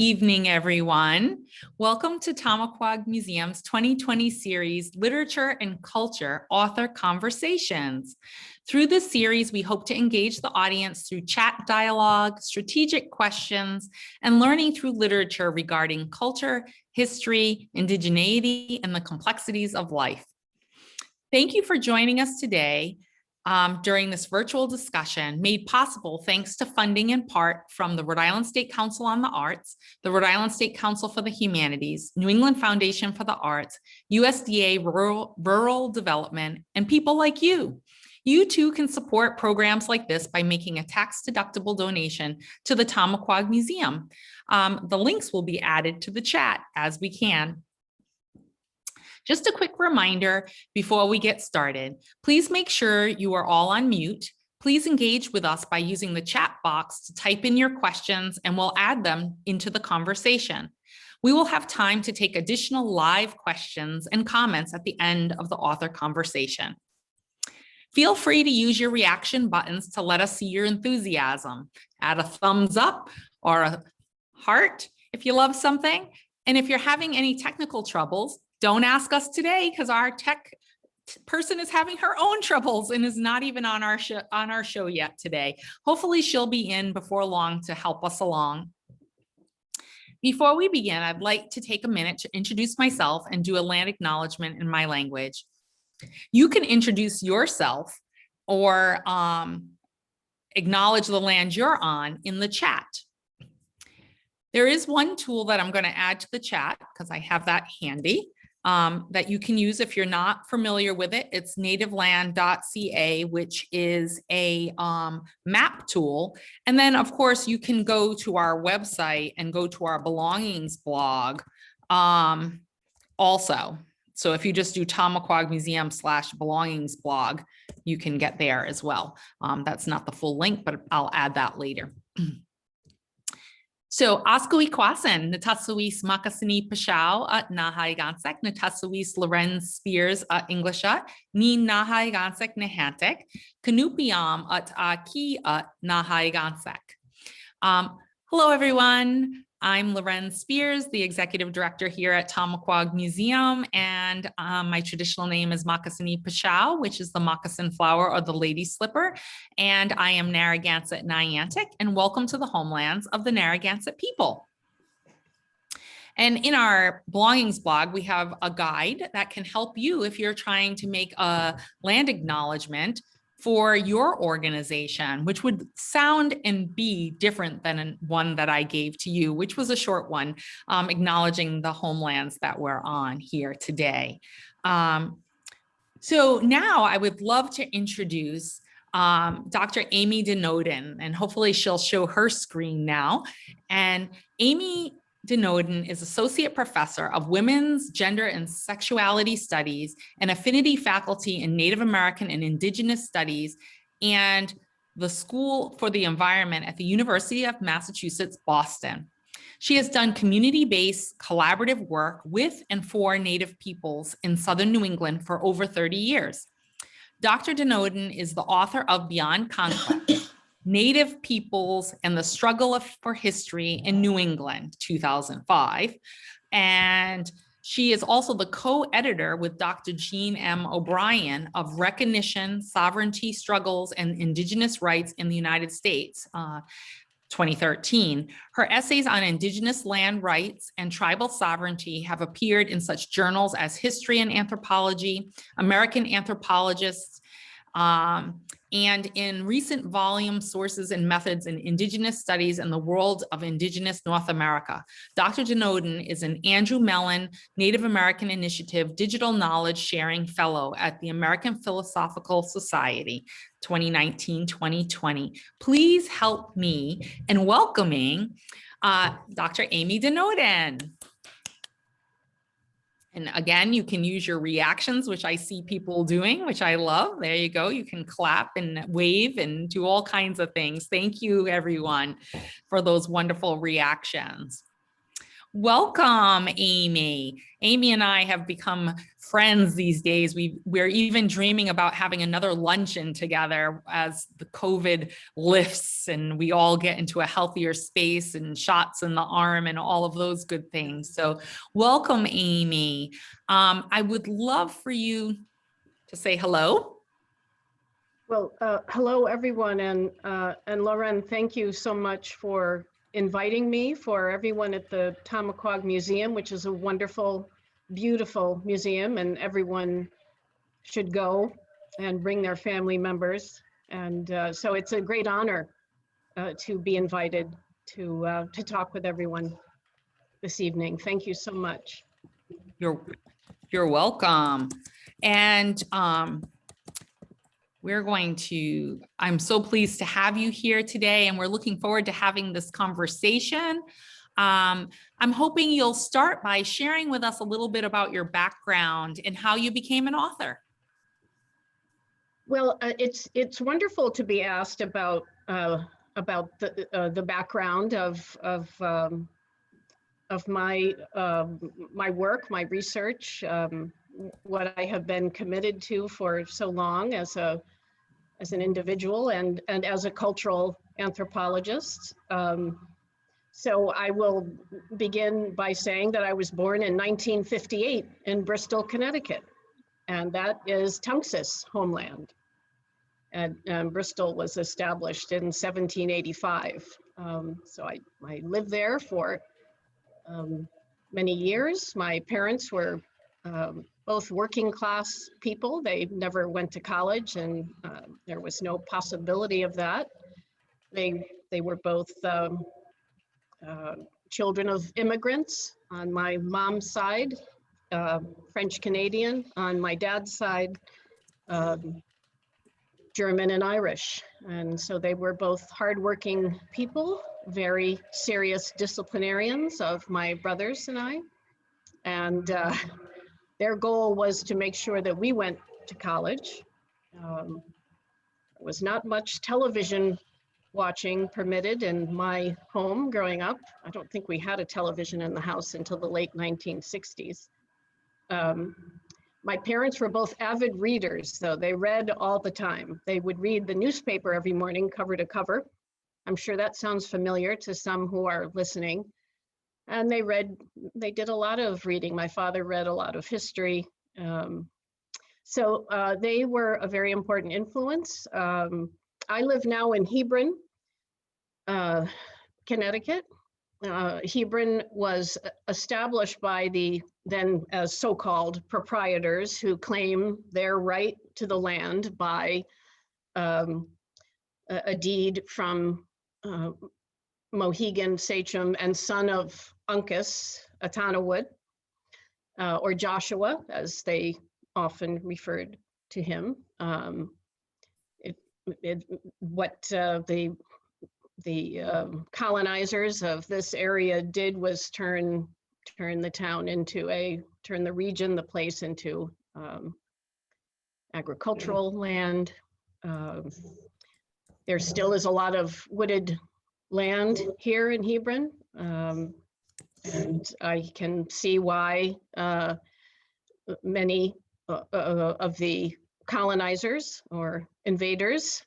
evening, everyone. Welcome to Tamaqua Museum's 2020 series, Literature and Culture Author Conversations. Through this series, we hope to engage the audience through chat dialogue, strategic questions, and learning through literature regarding culture, history, indigeneity, and the complexities of life. Thank you for joining us today during this virtual discussion made possible thanks to funding in part from the Rhode Island State Council on the Arts, the Rhode Island State Council for the Humanities, New England Foundation for the Arts, USDA Rural Development, and people like you. You too can support programs like this by making a tax-deductible donation to the Tamaqua Museum. The links will be added to the chat as we can. Just a quick reminder before we get started, please make sure you are all on mute. Please engage with us by using the chat box to type in your questions and we'll add them into the conversation. We will have time to take additional live questions and comments at the end of the author conversation. Feel free to use your reaction buttons to let us see your enthusiasm. Add a thumbs up or a heart if you love something. And if you're having any technical troubles, don't ask us today because our tech person is having her own troubles and is not even on our show yet today. Hopefully she'll be in before long to help us along. Before we begin, I'd like to take a minute to introduce myself and do a land acknowledgement in my language. You can introduce yourself or acknowledge the land you're on in the chat. There is one tool that I'm going to add to the chat because I have that handy. That you can use if you're not familiar with it. It's nativeland.ca, which is a map tool. And then, of course, you can go to our website and go to our belongings blog also. So if you just do Tamaqua Museum /belongings blog, you can get there as well. That's not the full link, but I'll add that later. So Askui Kwasan, Natasuis Makasini Pashao at Nahai Gansek, Natasuis Lorenz Spears at Englishat, Ni Nahai Gansek Nehantek, Kanupiam at Aki at Nahai Gansek. Hello, everyone. I'm Lorenz Spears, the executive director here at Tamaqua Museum, and my traditional name is Makasini Pashao, which is the moccasin flower or the lady slipper, and I am Narragansett Niantic, and welcome to the homelands of the Narragansett people. And in our belongings blog, we have a guide that can help you if you're trying to make a land acknowledgement for your organization, which would sound and be different than one that I gave to you, which was a short one, acknowledging the homelands that we're on here today. So now I would love to introduce Dr. E Den Ouden, and hopefully she'll show her screen now. And E Den Ouden is Associate Professor of Women's, Gender, and Sexuality Studies and Affinity Faculty in Native American and Indigenous Studies and the School for the Environment at the University of Massachusetts, Boston. She has done community-based collaborative work with and for Native peoples in Southern New England for over 30 years. Dr. Den Ouden is the author of Beyond Conquest, Native Peoples and the Struggle for History in New England, 2005. And she is also the co-editor with Dr. Jean M. O'Brien of Recognition, Sovereignty, Struggles, and Indigenous Rights in the United States, 2013. Her essays on Indigenous land rights and tribal sovereignty have appeared in such journals as History and Anthropology, American Anthropologists, and in recent volume Sources and Methods in Indigenous Studies in the World of Indigenous North America. Dr. Den Ouden is an Andrew Mellon Native American Initiative Digital Knowledge Sharing Fellow at the American Philosophical Society, 2019-2020. Please help me in welcoming Dr. E Den Ouden. And again, you can use your reactions, which I see people doing, which I love. There you go. You can clap and wave and do all kinds of things. Thank you, everyone, for those wonderful reactions. Welcome, Amy. Amy and I have become friends these days. We're even dreaming about having another luncheon together as the COVID lifts and we all get into a healthier space and shots in the arm and all of those good things. So welcome, Amy. I would love for you to say hello. Well, hello, everyone. And Lauren, thank you so much for inviting me, for everyone at the Tamaquag Museum, which is a wonderful, beautiful museum, and everyone should go and bring their family members. And so it's a great honor to be invited to talk with everyone this evening. Thank you so much. You're welcome. And I'm so pleased to have you here today, and we're looking forward to having this conversation. I'm hoping you'll start by sharing with us a little bit about your background and how you became an author. Well, it's wonderful to be asked about the background of my my work, my research, what I have been committed to for so long as an individual and as a cultural anthropologist. So I will begin by saying that I was born in 1958 in Bristol, Connecticut, and that is Teuxis homeland. And Bristol was established in 1785. So I lived there for many years. My parents were both working class people. They never went to college, and there was no possibility of that. They were both children of immigrants on my mom's side, French Canadian on my dad's side, German and Irish. And so they were both hardworking people, very serious disciplinarians of my brothers and I. And their goal was to make sure that we went to college. There was not much television watching permitted in my home growing up. I don't think we had a television in the house until the late 1960s. My parents were both avid readers, though. They read all the time. They would read the newspaper every morning, cover to cover. I'm sure that sounds familiar to some who are listening. And they did a lot of reading. My father read a lot of history. So they were a very important influence. I live now in Hebron, Connecticut. Hebron was established by the then as so-called proprietors who claim their right to the land by a deed from Mohegan sachem and son of Uncas, Atanawut, or Joshua, as they often referred to him. What the colonizers of this area did was turn the region, the place into agricultural land. There still is a lot of wooded land here in Hebron, and I can see why many of the colonizers or invaders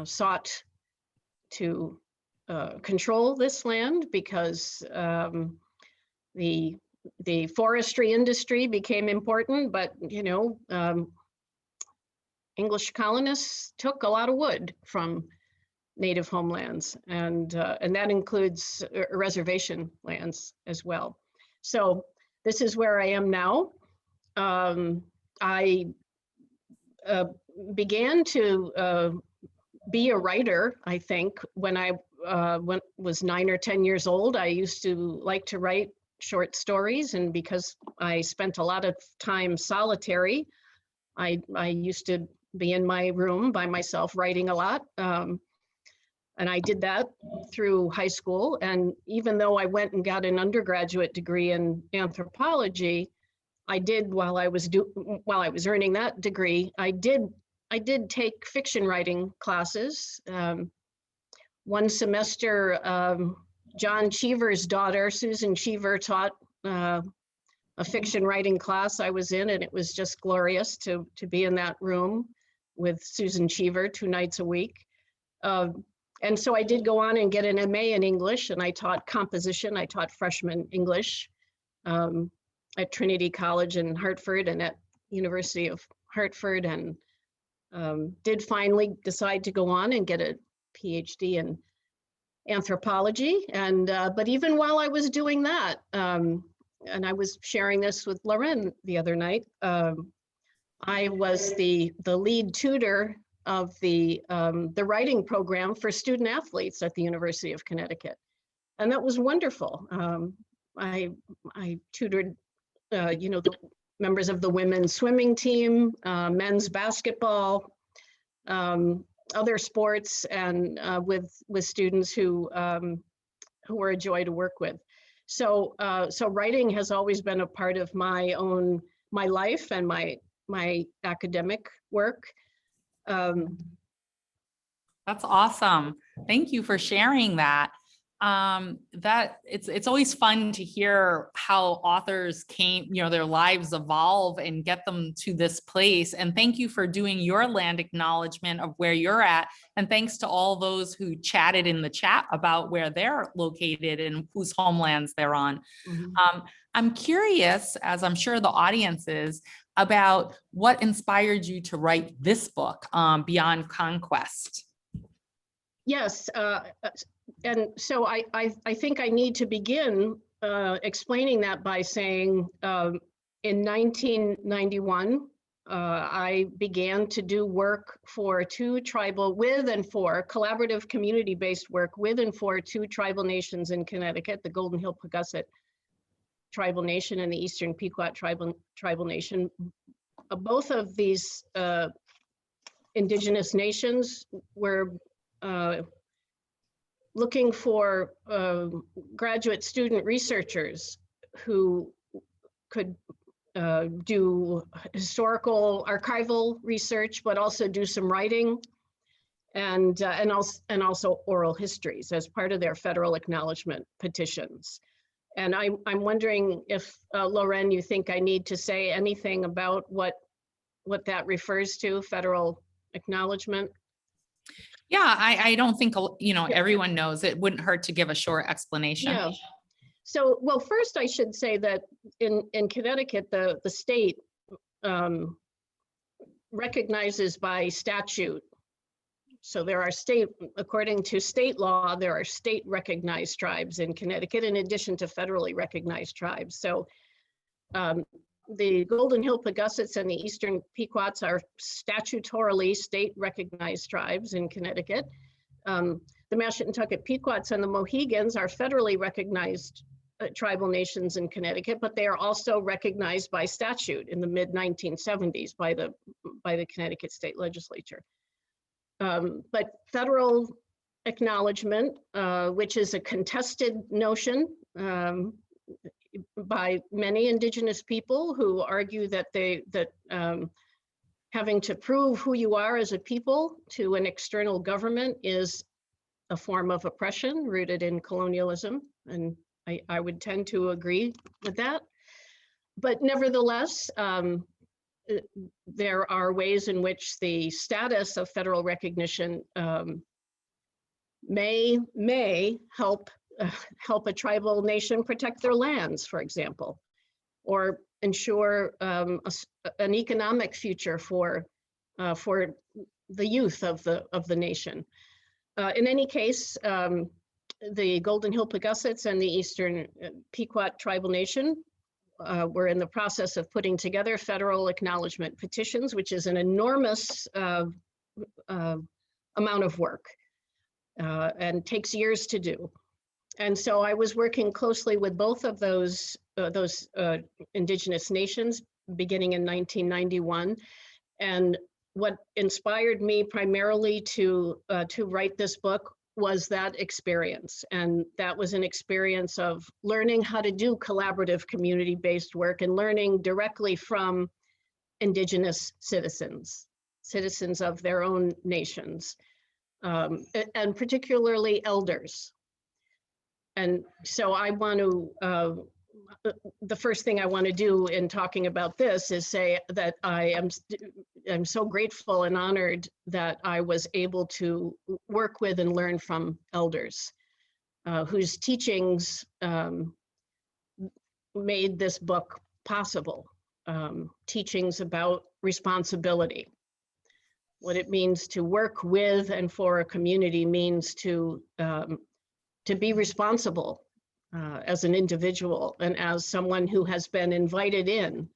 sought to control this land, because the forestry industry became important, but English colonists took a lot of wood from native homelands, and that includes reservation lands as well. So this is where I am now. I began to be a writer, I think, when I was 9 or 10 years old. I used to like to write short stories, and because I spent a lot of time solitary, I used to be in my room by myself writing a lot. And I did that through high school. And even though I went and got an undergraduate degree in anthropology, I did while I was earning that degree, I did take fiction writing classes. One semester, John Cheever's daughter, Susan Cheever, taught a fiction writing class I was in, and it was just glorious to be in that room with Susan Cheever 2 nights a week. And so I did go on and get an MA in English, and I taught composition. I taught freshman English at Trinity College in Hartford and at University of Hartford, and did finally decide to go on and get a PhD in anthropology. And but even while I was doing that, and I was sharing this with Lauren the other night, I was the lead tutor of the writing program for student athletes at the University of Connecticut, and that was wonderful. I tutored, the members of the women's swimming team, men's basketball, other sports, and with students who were a joy to work with. So writing has always been a part of my life and my academic work. That's awesome. Thank you for sharing that. That it's always fun to hear how authors came, their lives evolve and get them to this place. And thank you for doing your land acknowledgement of where you're at. And thanks to all those who chatted in the chat about where they're located and whose homelands they're on. Mm-hmm. I'm curious, as I'm sure the audience is, about what inspired you to write this book, Beyond Conquest. Yes, and so I think I need to begin explaining that by saying in 1991, I began to do work for collaborative community-based work with and for 2 tribal nations in Connecticut, the Golden Hill Pagusset Tribal Nation and the Eastern Pequot Tribal Nation. Both of these Indigenous nations were looking for graduate student researchers who could do historical archival research, but also do some writing and also oral histories as part of their federal acknowledgement petitions. And I'm wondering if, Lauren, you think I need to say anything about what that refers to, federal acknowledgement? Yeah, I don't think, everyone knows. It wouldn't hurt to give a short explanation. Yeah. So, well, first I should say that in Connecticut, the state recognizes by statute. So there are according to state law, there are state recognized tribes in Connecticut in addition to federally recognized tribes. So the Golden Hill Pagussets and the Eastern Pequots are statutorily state recognized tribes in Connecticut. The Mashantucket Pequots and the Mohegans are federally recognized tribal nations in Connecticut, but they are also recognized by statute in the mid-1970s by the Connecticut State Legislature. But federal acknowledgement, which is a contested notion by many Indigenous people who argue that having to prove who you are as a people to an external government is a form of oppression rooted in colonialism. And I would tend to agree with that. But nevertheless, there are ways in which the status of federal recognition may help a tribal nation protect their lands, for example, or ensure an economic future for the youth of the nation. In any case, the Golden Hill Pagussets and the Eastern Pequot Tribal Nation we're in the process of putting together federal acknowledgement petitions, which is an enormous amount of work and takes years to do. And so I was working closely with both of those Indigenous nations beginning in 1991. And what inspired me primarily to write this book was that experience. And that was an experience of learning how to do collaborative community-based work and learning directly from Indigenous citizens of their own nations, and particularly elders. and so I want to, the first thing I want to do in talking about this is say that I'm so grateful and honored that I was able to work with and learn from elders whose teachings made this book possible. Teachings about responsibility. What it means to work with and for a community means to be responsible as an individual and as someone who has been invited in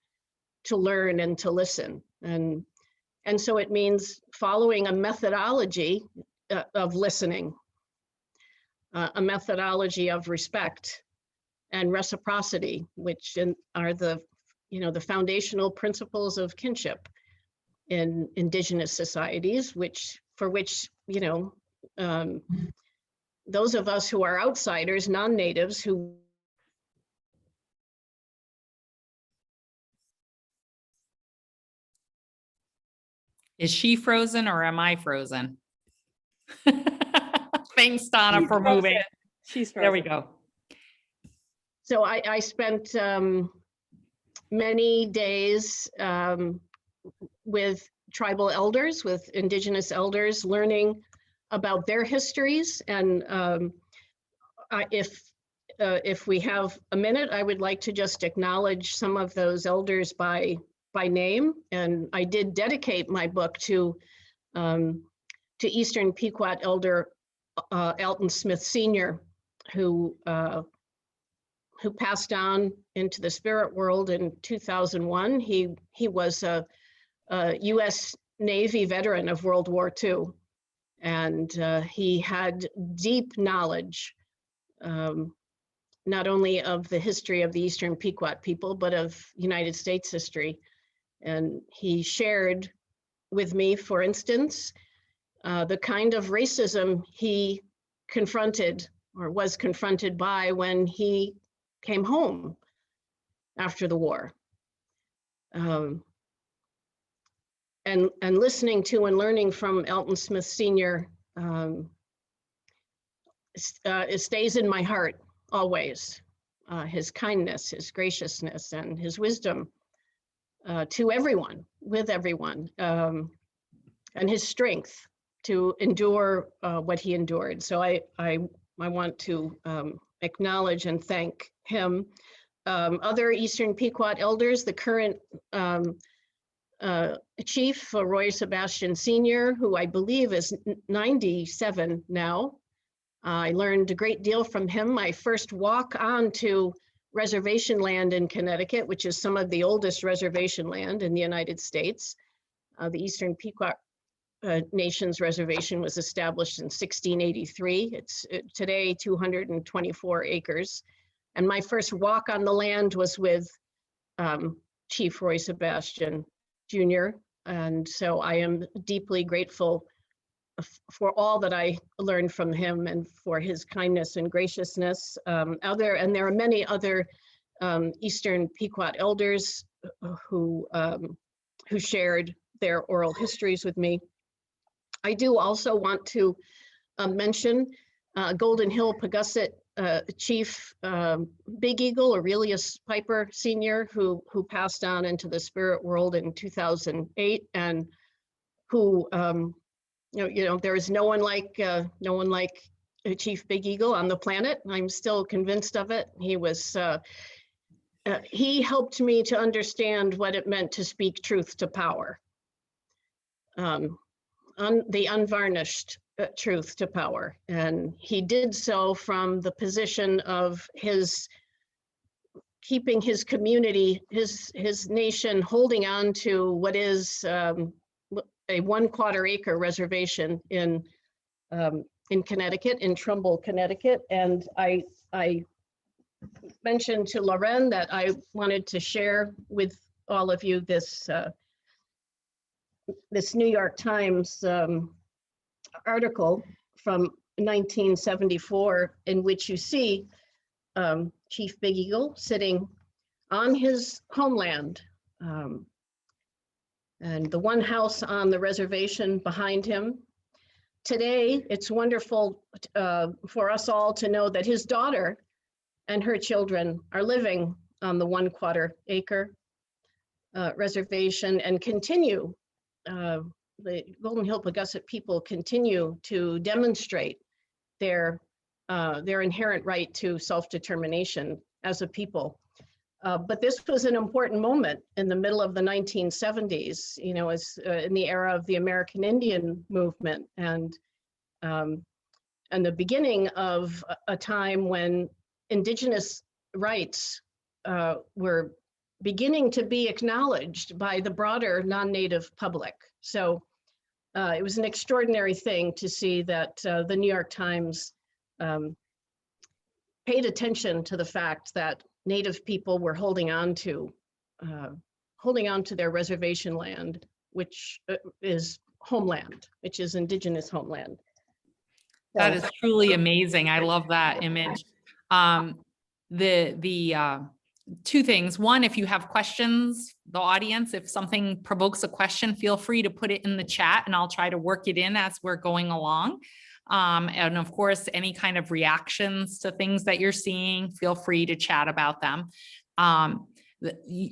to learn and to listen. And so it means following a methodology of listening, a methodology of respect and reciprocity, which are the foundational principles of kinship in Indigenous societies, for which those of us who are outsiders, non-natives, who Is she frozen or am I frozen? Thanks, Donna, for moving. She's frozen. There we go. So I spent many days with tribal elders, with Indigenous elders, learning about their histories. And if we have a minute, I would like to just acknowledge some of those elders by name. And I did dedicate my book to Eastern Pequot elder Alton Smith Sr., who passed on into the spirit world in 2001. He was a U.S. Navy veteran of World War II, and he had deep knowledge, not only of the history of the Eastern Pequot people, but of United States history. And he shared with me, for instance, the kind of racism he confronted or was confronted by when he came home after the war. And listening to and learning from Alton Smith Sr. It stays in my heart always. His kindness, his graciousness, and his wisdom to everyone, with everyone, and his strength to endure what he endured. So I want to acknowledge and thank him. Other Eastern Pequot elders, the current Chief Roy Sebastian Sr., who I believe is 97 now. I learned a great deal from him. My first walk onto reservation land in Connecticut, which is some of the oldest reservation land in the United States. The Eastern Pequot Nations Reservation was established in 1683. It's today 224 acres. And my first walk on the land was with Chief Roy Sebastian Jr. And so I am deeply grateful for all that I learned from him and for his kindness and graciousness. And there are many other Eastern Pequot elders who shared their oral histories with me. I do also want to mention Golden Hill Pagusset Chief Big Eagle Aurelius Piper Sr., who passed on into the spirit world in 2008, and who there is no one like Chief Big Eagle on the planet. I'm still convinced of it. He helped me to understand what it meant to speak truth to power, the unvarnished truth to power. And he did so from the position of keeping his community, his nation, holding on to what is a 1/4 acre reservation in Connecticut, in Trumbull, Connecticut. And I mentioned to Loren that I wanted to share with all of you this New York Times article from 1974, in which you see Chief Big Eagle sitting on his homeland, and the one house on the reservation behind him today, it's wonderful for us all to know that his daughter and her children are living on the 1/4 acre reservation and continue, the Golden Hill Pagusset people continue to demonstrate their inherent right to self-determination as a people. But this was an important moment in the middle of the 1970s, you know, as in the era of the American Indian movement, and the beginning of a time when Indigenous rights were beginning to be acknowledged by the broader non-Native public. So it was an extraordinary thing to see that the New York Times paid attention to the fact that Native people were holding on to their reservation land, which is homeland, which is Indigenous homeland. That is truly amazing. I love that image. Two things. One, if you have questions, the audience, if something provokes a question, feel free to put it in the chat and I'll try to work it in as we're going along. And of course, any kind of reactions to things that you're seeing, feel free to chat about them.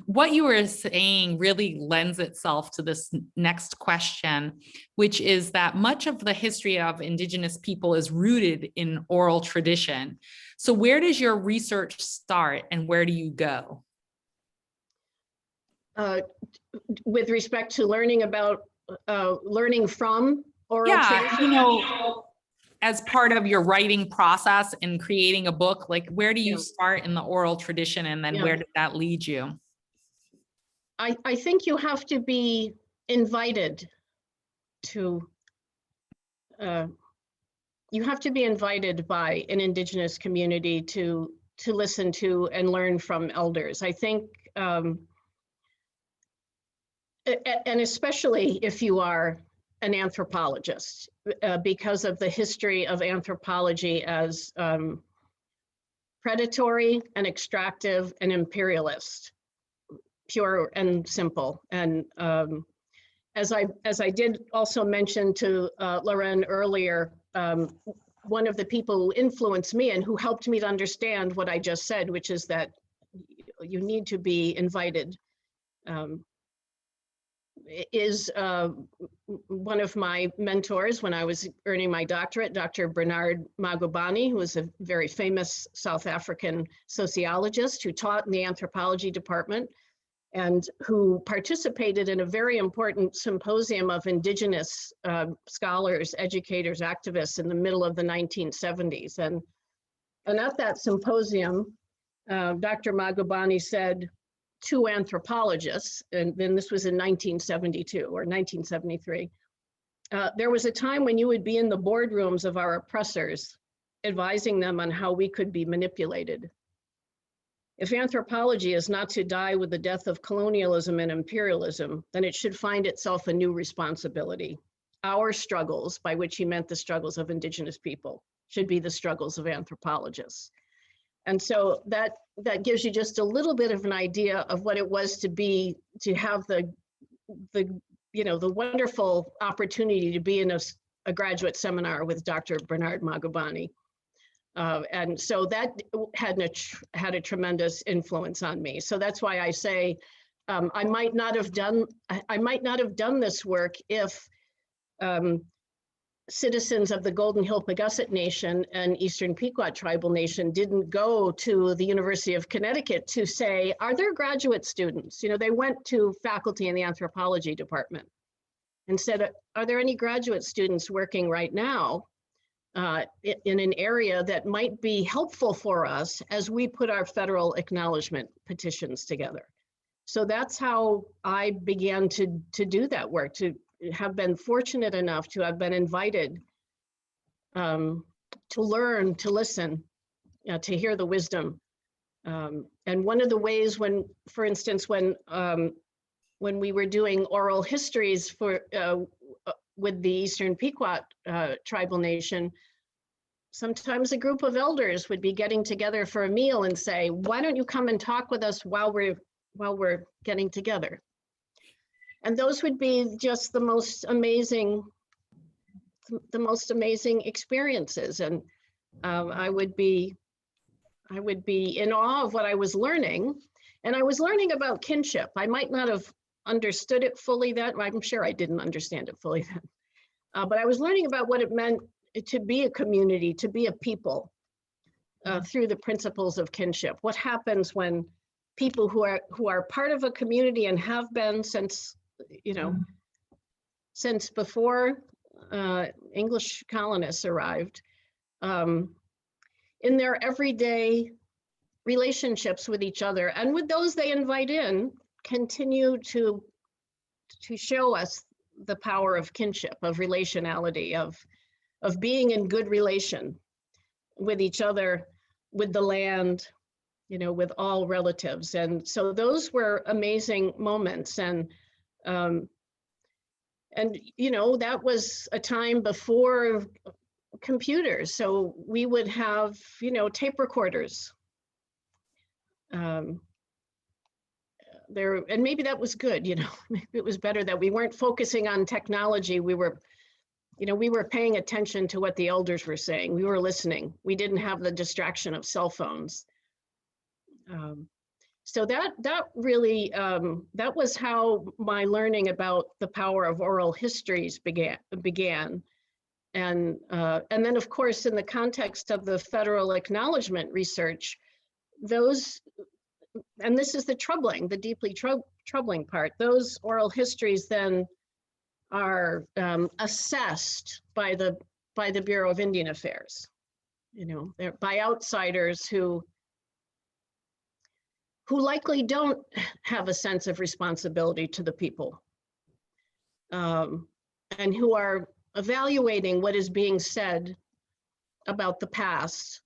What you were saying really lends itself to this next question, which is that much of the history of Indigenous people is rooted in oral tradition. So where does your research start and where do you go? With respect to learning about, learning from oral tradition? You know, as part of your writing process and creating a book, like where do you start in the oral tradition and then where did that lead you? I think you have to be invited to, you have to be invited by an Indigenous community to listen to and learn from elders. I think, and especially if you are an anthropologist, because of the history of anthropology as predatory and extractive and imperialist, pure and simple. And as I did also mention to Lauren earlier, one of the people who influenced me and who helped me to understand what I just said, which is that you need to be invited, is one of my mentors when I was earning my doctorate, Dr. Bernard Magubani, who was a very famous South African sociologist who taught in the anthropology department and who participated in a very important symposium of Indigenous scholars, educators, activists in the middle of the 1970s. And at that symposium, Dr. Magubani said to anthropologists, and then this was in 1972 or 1973, there was a time when you would be in the boardrooms of our oppressors, advising them on how we could be manipulated. If anthropology is not to die with the death of colonialism and imperialism, then it should find itself a new responsibility. Our struggles, by which he meant the struggles of Indigenous people, should be the struggles of anthropologists. And so that gives you just a little bit of an idea of what it was to have the wonderful opportunity to be in a graduate seminar with Dr. Bernard Magubani. And so that had a tremendous influence on me. So that's why I say I might not have done this work if citizens of the Golden Hill Pagusset Nation and Eastern Pequot Tribal Nation didn't go to the University of Connecticut to say, are there graduate students? You know, they went to faculty in the anthropology department and said, are there any graduate students working right now in an area that might be helpful for us as we put our federal acknowledgement petitions together? So that's how I began to do that work, to have been fortunate enough to have been invited to learn, to listen, to hear the wisdom. And one of the ways when, for instance, when we were doing oral histories with the Eastern Pequot Tribal Nation, sometimes a group of elders would be getting together for a meal and say, why don't you come and talk with us while we're getting together? And those would be just the most amazing the most amazing experiences. And I would be in awe of what I was learning. And I was learning about kinship. I might not have understood it fully then. I'm sure I didn't understand it fully then. But I was learning about what it meant to be a community, to be a people, through the principles of kinship. What happens when people who are part of a community and have been since, since before English colonists arrived, in their everyday relationships with each other and with those they invite in, continue to show us the power of kinship, of relationality, of being in good relation with each other, with the land, with all relatives. And so those were amazing moments. And that was a time before computers. So we would have, tape recorders. And maybe that was good, maybe it was better that we weren't focusing on technology. We were paying attention to what the elders were saying. We were listening. We didn't have the distraction of cell phones. So that really, that was how my learning about the power of oral histories began. And then, of course, in the context of the federal acknowledgement research, and this is the deeply troubling part, those oral histories then are assessed by the Bureau of Indian Affairs, they're by outsiders who likely don't have a sense of responsibility to the people, and who are evaluating what is being said about the past,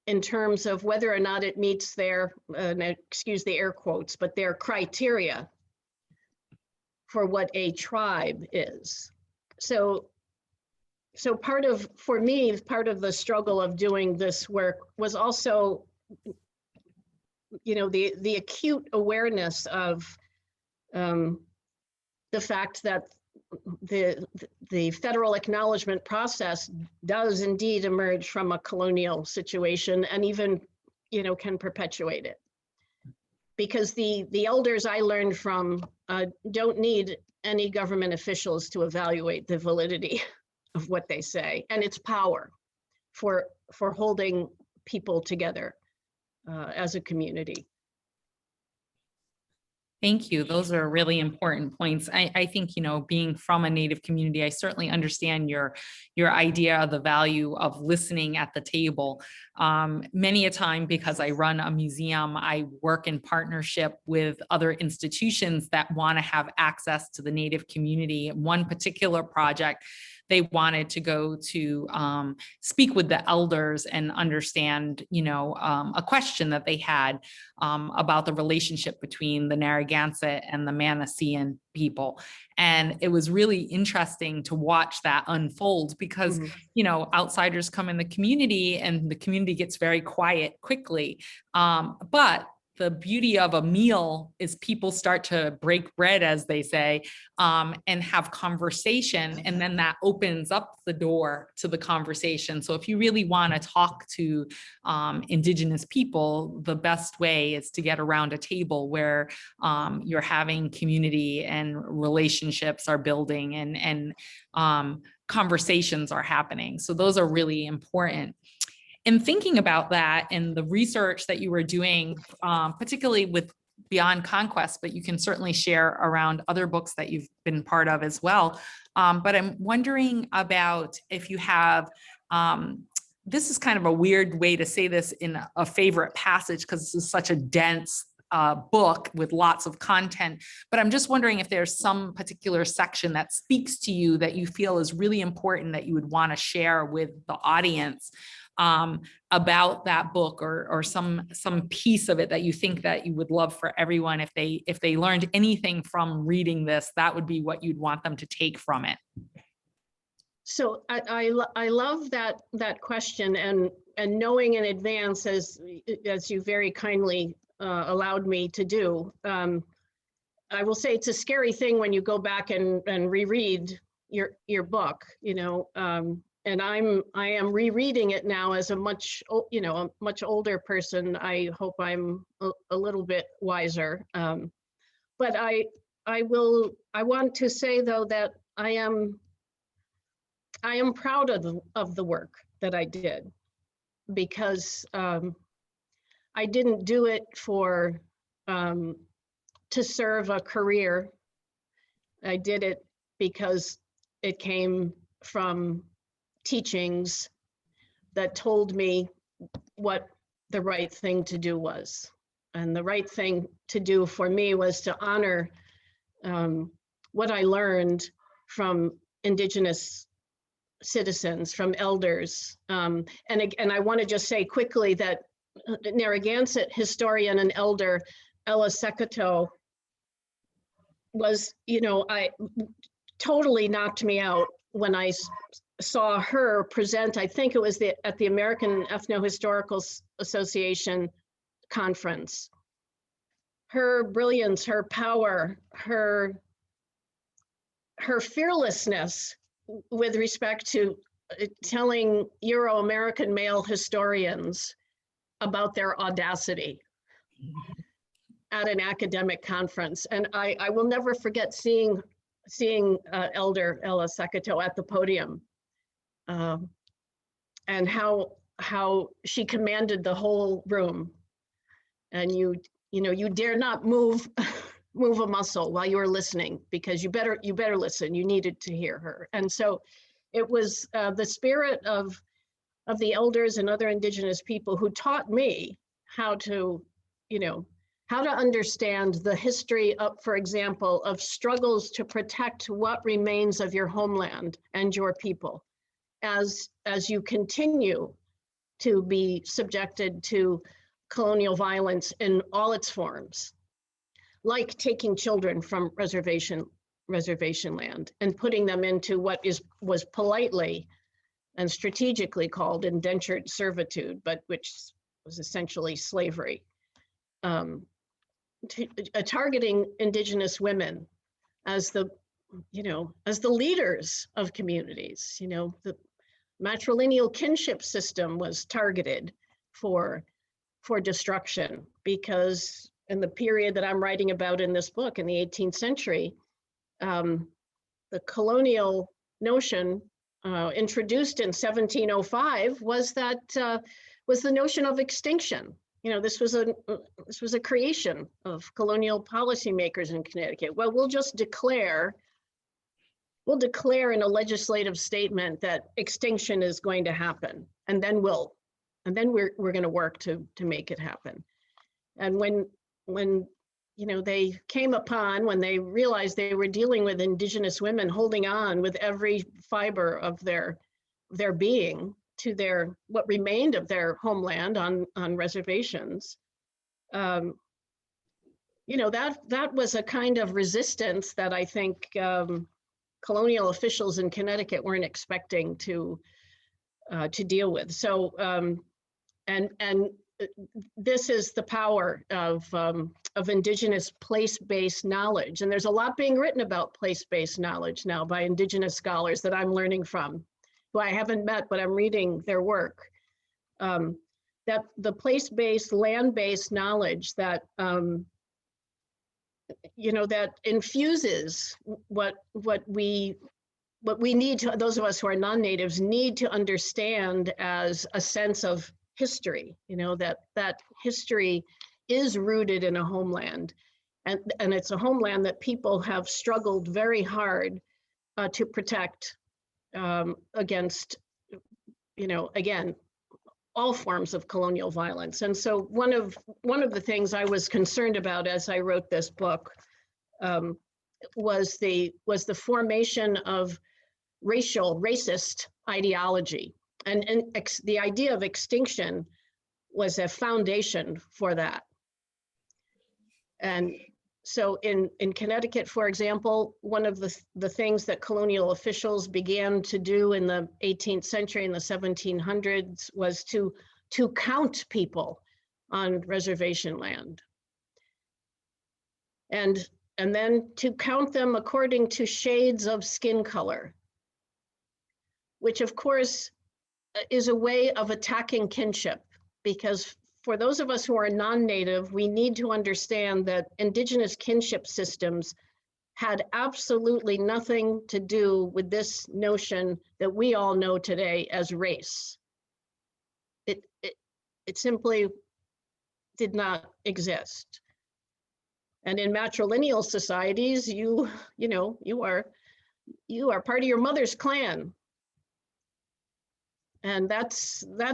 in terms of whether or not it meets their, excuse the air quotes, but their criteria for what a tribe is. So for me, part of the struggle of doing this work was also, the acute awareness of the fact that the federal acknowledgement process does indeed emerge from a colonial situation, and even, can perpetuate it. Because the elders I learned from don't need any government officials to evaluate the validity of what they say and its power for holding people together as a community. Thank you. Those are really important points. I think, being from a Native community, I certainly understand your idea of the value of listening at the table. Many a time, because I run a museum, I work in partnership with other institutions that want to have access to the Native community. One particular project, they wanted to go to speak with the elders and understand, a question that they had about the relationship between the Narragansett and the Manasean people. And it was really interesting to watch that unfold because, outsiders come in the community and the community gets very quiet quickly. But the beauty of a meal is people start to break bread, as they say, and have conversation. And then that opens up the door to the conversation. So if you really want to talk to Indigenous people, the best way is to get around a table where you're having community and relationships are building and conversations are happening. So those are really important. In thinking about that and the research that you were doing, particularly with Beyond Conquest, but you can certainly share around other books that you've been part of as well. But I'm wondering about if you have, this is kind of a weird way to say this in a favorite passage because this is such a dense book with lots of content, but I'm just wondering if there's some particular section that speaks to you that you feel is really important that you would want to share with the audience about that book, or some piece of it that you think that you would love for everyone. If they learned anything from reading this, that would be what you'd want them to take from it. So I love that question, and knowing in advance, as you very kindly allowed me to do. I will say it's a scary thing when you go back and reread your book, and I am rereading it now as a much older person. I hope I'm a little bit wiser. But I want to say though that I am proud of the work that I did, because I didn't do it to serve a career. I did it because it came from teachings that told me what the right thing to do was. And the right thing to do for me was to honor what I learned from Indigenous citizens, from elders. And I want to just say quickly that Narragansett historian and elder Ella Sekato was, I totally knocked me out when I saw her present. I think it was at the American Ethnohistorical Association conference. Her brilliance, her power, her fearlessness with respect to telling Euro-American male historians about their audacity at an academic conference. And I will never forget seeing Elder Ella Sekato at the podium, and how she commanded the whole room. And you dare not move a muscle while you were listening, because you better listen. You needed to hear her. And so it was the spirit of the elders and other Indigenous people who taught me how to understand the history of, for example, of struggles to protect what remains of your homeland and your people as you continue to be subjected to colonial violence in all its forms, like taking children from reservation land and putting them into what was politely and strategically called indentured servitude, but which was essentially slavery. Targeting Indigenous women as the leaders of communities. The matrilineal kinship system was targeted for destruction, because in the period that I'm writing about in this book, in the 18th century, the colonial notion introduced in 1705 was the notion of extinction. This was a creation of colonial policymakers in Connecticut. Well, we'll declare in a legislative statement that extinction is going to happen, and then we're going to work to make it happen. And when they realized they were dealing with Indigenous women holding on with every fiber of their being to what remained of their homeland on reservations, that was a kind of resistance that I think colonial officials in Connecticut weren't expecting to deal with. So, and this is the power of Indigenous place-based knowledge. And there's a lot being written about place-based knowledge now by Indigenous scholars that I'm learning from, who I haven't met, but I'm reading their work. That the place-based, land-based knowledge that that infuses what we need to, those of us who are non-natives need to understand as a sense of history. That history is rooted in a homeland, and it's a homeland that people have struggled very hard to protect against, again, all forms of colonial violence. And so one of the things I was concerned about as I wrote this book was the formation of racist ideology, and the idea of extinction was a foundation for that. And so in Connecticut, for example, one of the things that colonial officials began to do in the 18th century, in the 1700s, was to count people on reservation land. And then to count them according to shades of skin color. which of course is a way of attacking kinship, because for those of us who are non-native, we need to understand that indigenous kinship systems had absolutely nothing to do with this notion that we all know today as race. It simply did not exist. And in matrilineal societies, you are part of your mother's clan. And that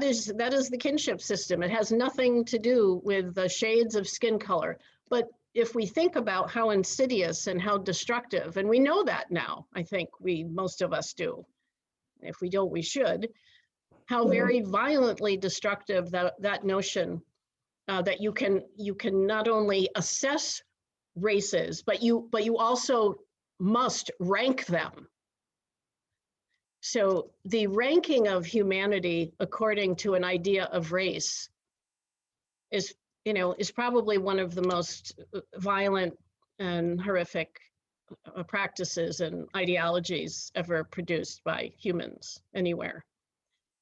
is the kinship system. It has nothing to do with the shades of skin color. But if we think about how insidious and how destructive, and we know that now, I think most of us do. If we don't, we should. How very violently destructive that notion that you can not only assess races, but you also must rank them. So the ranking of humanity according to an idea of race is probably one of the most violent and horrific practices and ideologies ever produced by humans anywhere.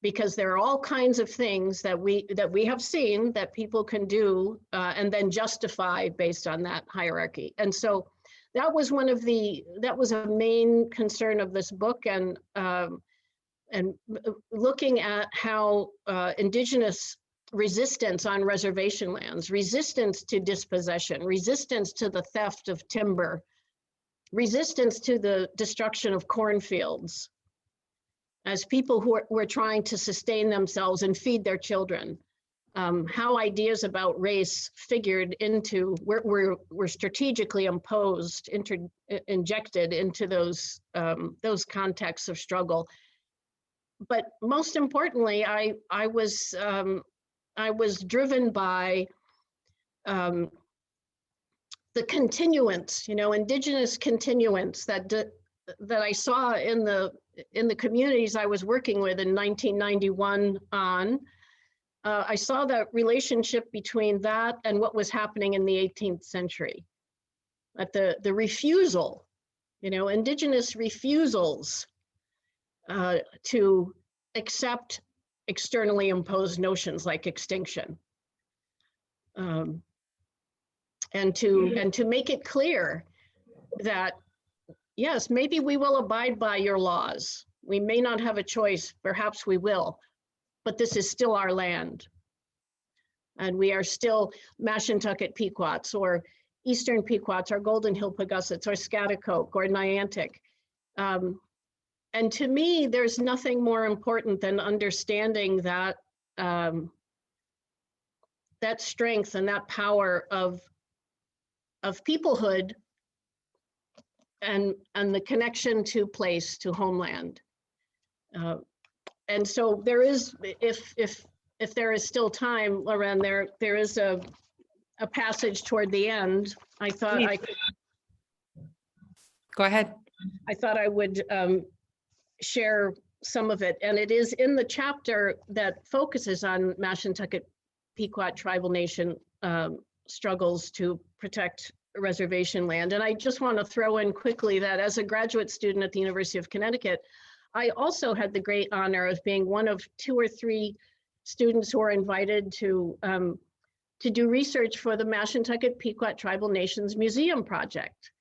Because there are all kinds of things that we have seen that people can do and then justify based on that hierarchy. And so that was a main concern of this book, and looking at how indigenous resistance on reservation lands, resistance to dispossession, resistance to the theft of timber, resistance to the destruction of cornfields, as people who were trying to sustain themselves and feed their children, how ideas about race figured into, were strategically imposed, injected into those contexts of struggle. But most importantly, I was driven by the continuance, indigenous continuance that I saw in the communities I was working with in 1991 on. I saw that relationship between that and what was happening in the 18th century. At the refusal, indigenous refusals to accept externally imposed notions like extinction. And to make it clear that, yes, maybe we will abide by your laws. We may not have a choice, perhaps we will, but this is still our land. And we are still Mashantucket Pequots, or Eastern Pequots, or Golden Hill Pegussets, or Schaghticoke, or Niantic. And to me, there's nothing more important than understanding that that strength and that power of peoplehood and the connection to place, to homeland. And so there is, if there is still time, Loren, there is a passage toward the end. I thought I could. Go ahead. I thought I would share some of it, and it is in the chapter that focuses on Mashantucket Pequot tribal nation struggles to protect reservation land. And I just want to throw in quickly that as a graduate student at the University of Connecticut, I also had the great honor of being one of 2 or 3 students who were invited to do research for the Mashantucket Pequot Tribal Nations Museum project.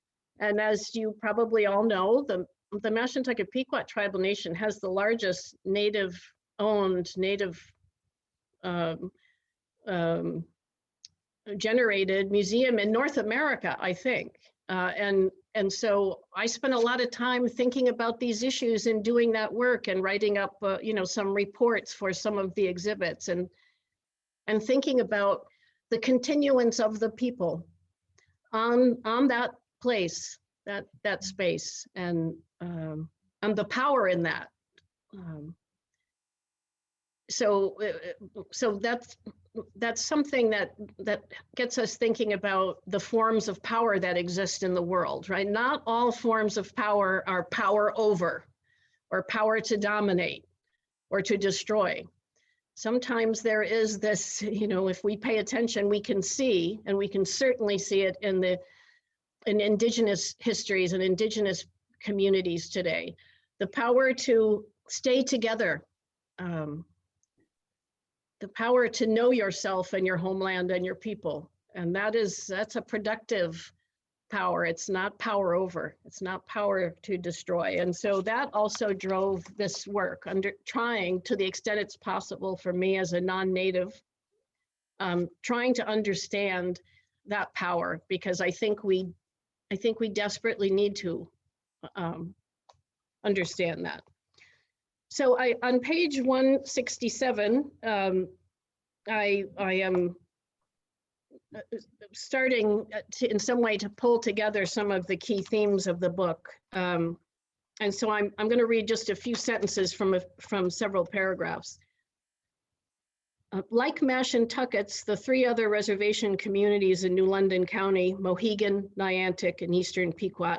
And as you probably all know, the Mashantucket Pequot Tribal Nation has the largest native-owned, generated museum in North America, I think. And so I spent a lot of time thinking about these issues and doing that work and writing up, some reports for some of the exhibits, and thinking about the continuance of the people on that place, that space, and the power in that. So that's something that gets us thinking about the forms of power that exist in the world, right? Not all forms of power are power over, or power to dominate, or to destroy. Sometimes there is this, if we pay attention, we can see, and we can certainly see it in indigenous histories and indigenous communities today, the power to stay together, the power to know yourself and your homeland and your people. And that's a productive power. It's not power over, it's not power to destroy. And so that also drove this work, under trying to the extent it's possible for me as a non-native, trying to understand that power, because I think we desperately need to understand that. So on page 167, I am starting to, in some way, to pull together some of the key themes of the book. And so I'm going to read just a few sentences from several paragraphs. Like Mashantuckets, the three other reservation communities in New London County, Mohegan, Niantic, and Eastern Pequot,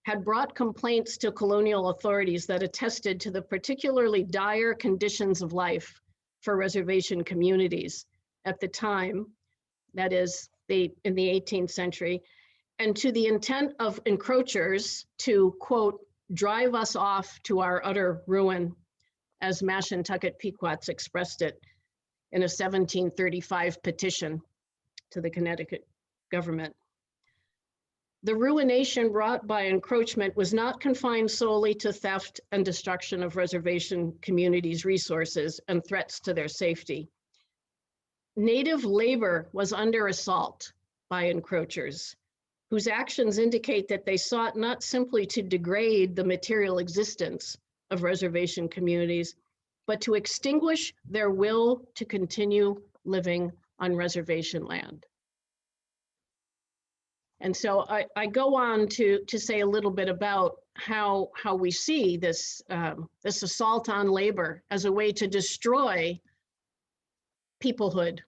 had brought complaints to colonial authorities that attested to the particularly dire conditions of life for reservation communities at the time, that is, in the 18th century, and to the intent of encroachers to, quote, drive us off to our utter ruin, as Mashantucket Pequots expressed it in a 1735 petition to the Connecticut government. The ruination wrought by encroachment was not confined solely to theft and destruction of reservation communities' resources and threats to their safety. Native labor was under assault by encroachers, whose actions indicate that they sought not simply to degrade the material existence of reservation communities, but to extinguish their will to continue living on reservation land. And so I go on to say a little bit about how we see this, this assault on labor as a way to destroy peoplehood,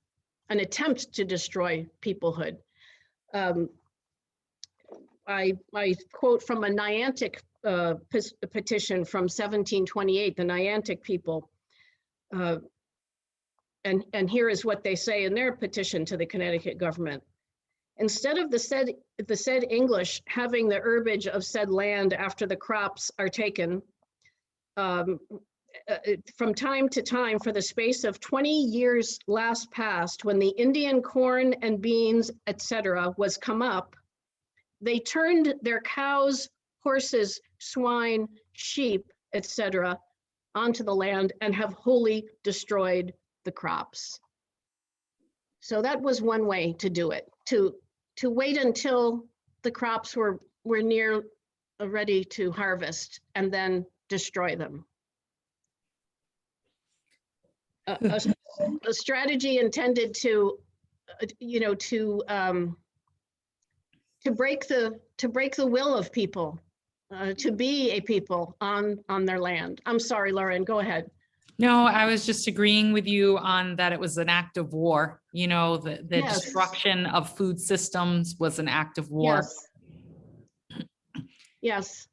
an attempt to destroy peoplehood. I quote from a Niantic petition from 1728, the Niantic people. And here is what they say in their petition to the Connecticut government. Instead of the said English having the herbage of said land after the crops are taken, from time to time for the space of 20 years last past, when the Indian corn and beans, etc., was come up, they turned their cows, horses, swine, sheep, etc., onto the land and have wholly destroyed the crops. So that was one way to do it, to wait until the crops were near ready to harvest and then destroy them. A strategy intended to, to break the will of people, to be a people on their land. I'm sorry, Lauren, go ahead. No, I was just agreeing with you on that it was an act of war. You know, the Yes. destruction of food systems was an act of war. Yes.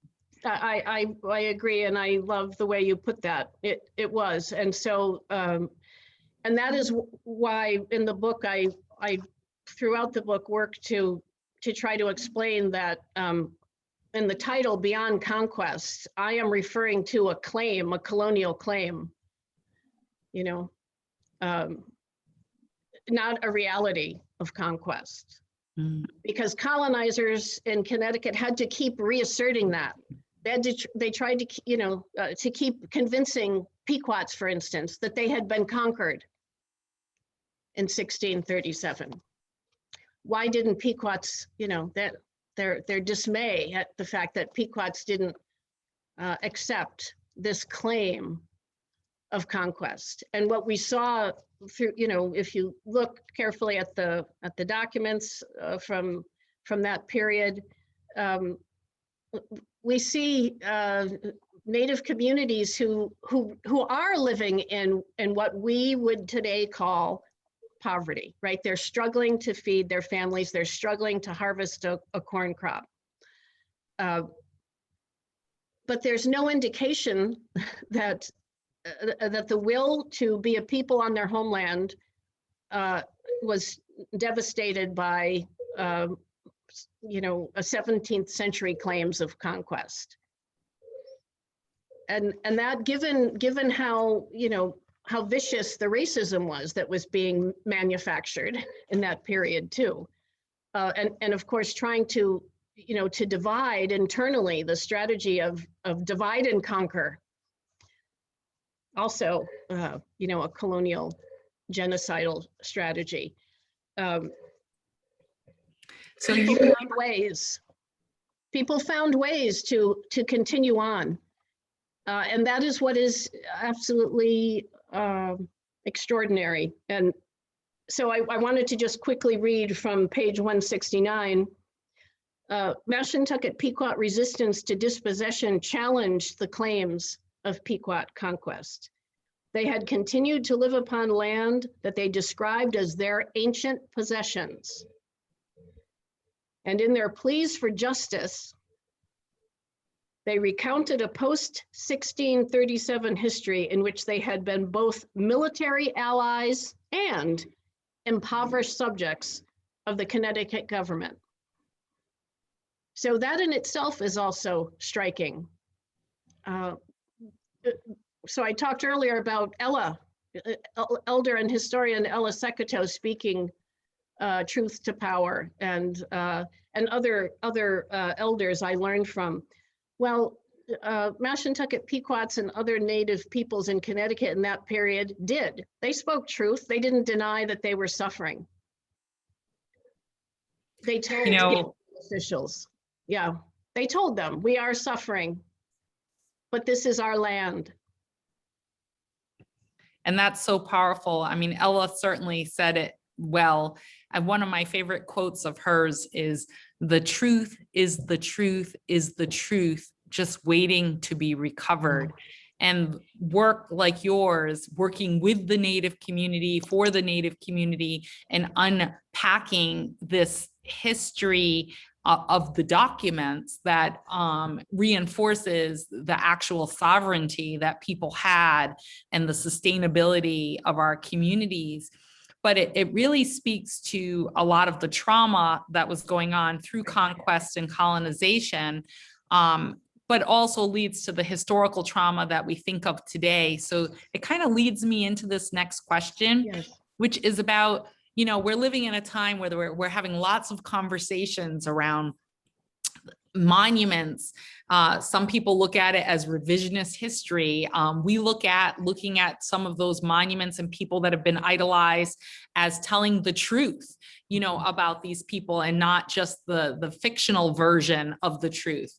I agree, and I love the way you put that. It was, and so, and that is why in the book I throughout the book work to try to explain that in the title Beyond Conquest, I am referring to a claim, a colonial claim. Not a reality of conquest, because colonizers in Connecticut had to keep reasserting that. They tried to, to keep convincing Pequots, for instance, that they had been conquered in 1637. Why didn't Pequots, that their dismay at the fact that Pequots didn't accept this claim of conquest. And what we saw through, if you look carefully at the documents from that period, we see Native communities who are living in what we would today call poverty, right? They're struggling to feed their families. They're struggling to harvest a corn crop. But there's no indication that the will to be a people on their homeland was devastated by, a 17th century claims of conquest. and that given how, how vicious the racism was that was being manufactured in that period too. And of course, trying to, to divide internally, the strategy of divide and conquer. Also, a colonial genocidal strategy. So people found ways to continue on. And that is what is absolutely extraordinary. And so I wanted to just quickly read from page 169. Mashantucket Pequot resistance to dispossession challenged the claims of Pequot conquest. They had continued to live upon land that they described as their ancient possessions. And in their pleas for justice, they recounted a post-1637 history in which they had been both military allies and impoverished subjects of the Connecticut government. So that in itself is also striking. So I talked earlier about Ella, elder and historian Ella Sekato speaking truth to power, and other elders I learned from. Well, Mashantucket Pequots and other native peoples in Connecticut in that period did. They spoke truth. They didn't deny that they were suffering. They told officials, they told them, we are suffering, but this is our land. And that's so powerful. I mean, Ella certainly said it well. And one of my favorite quotes of hers is, "The truth is the truth is the truth, just waiting to be recovered." And work like yours, working with the Native community, for the Native community, and unpacking this history of the documents that reinforces the actual sovereignty that people had and the sustainability of our communities. But it really speaks to a lot of the trauma that was going on through conquest and colonization, but also leads to the historical trauma that we think of today. So it kind of leads me into this next question, which is about, we're living in a time where we're having lots of conversations around monuments. Some people look at it as revisionist history. We looking at some of those monuments and people that have been idolized as telling the truth, about these people, and not just the fictional version of the truth.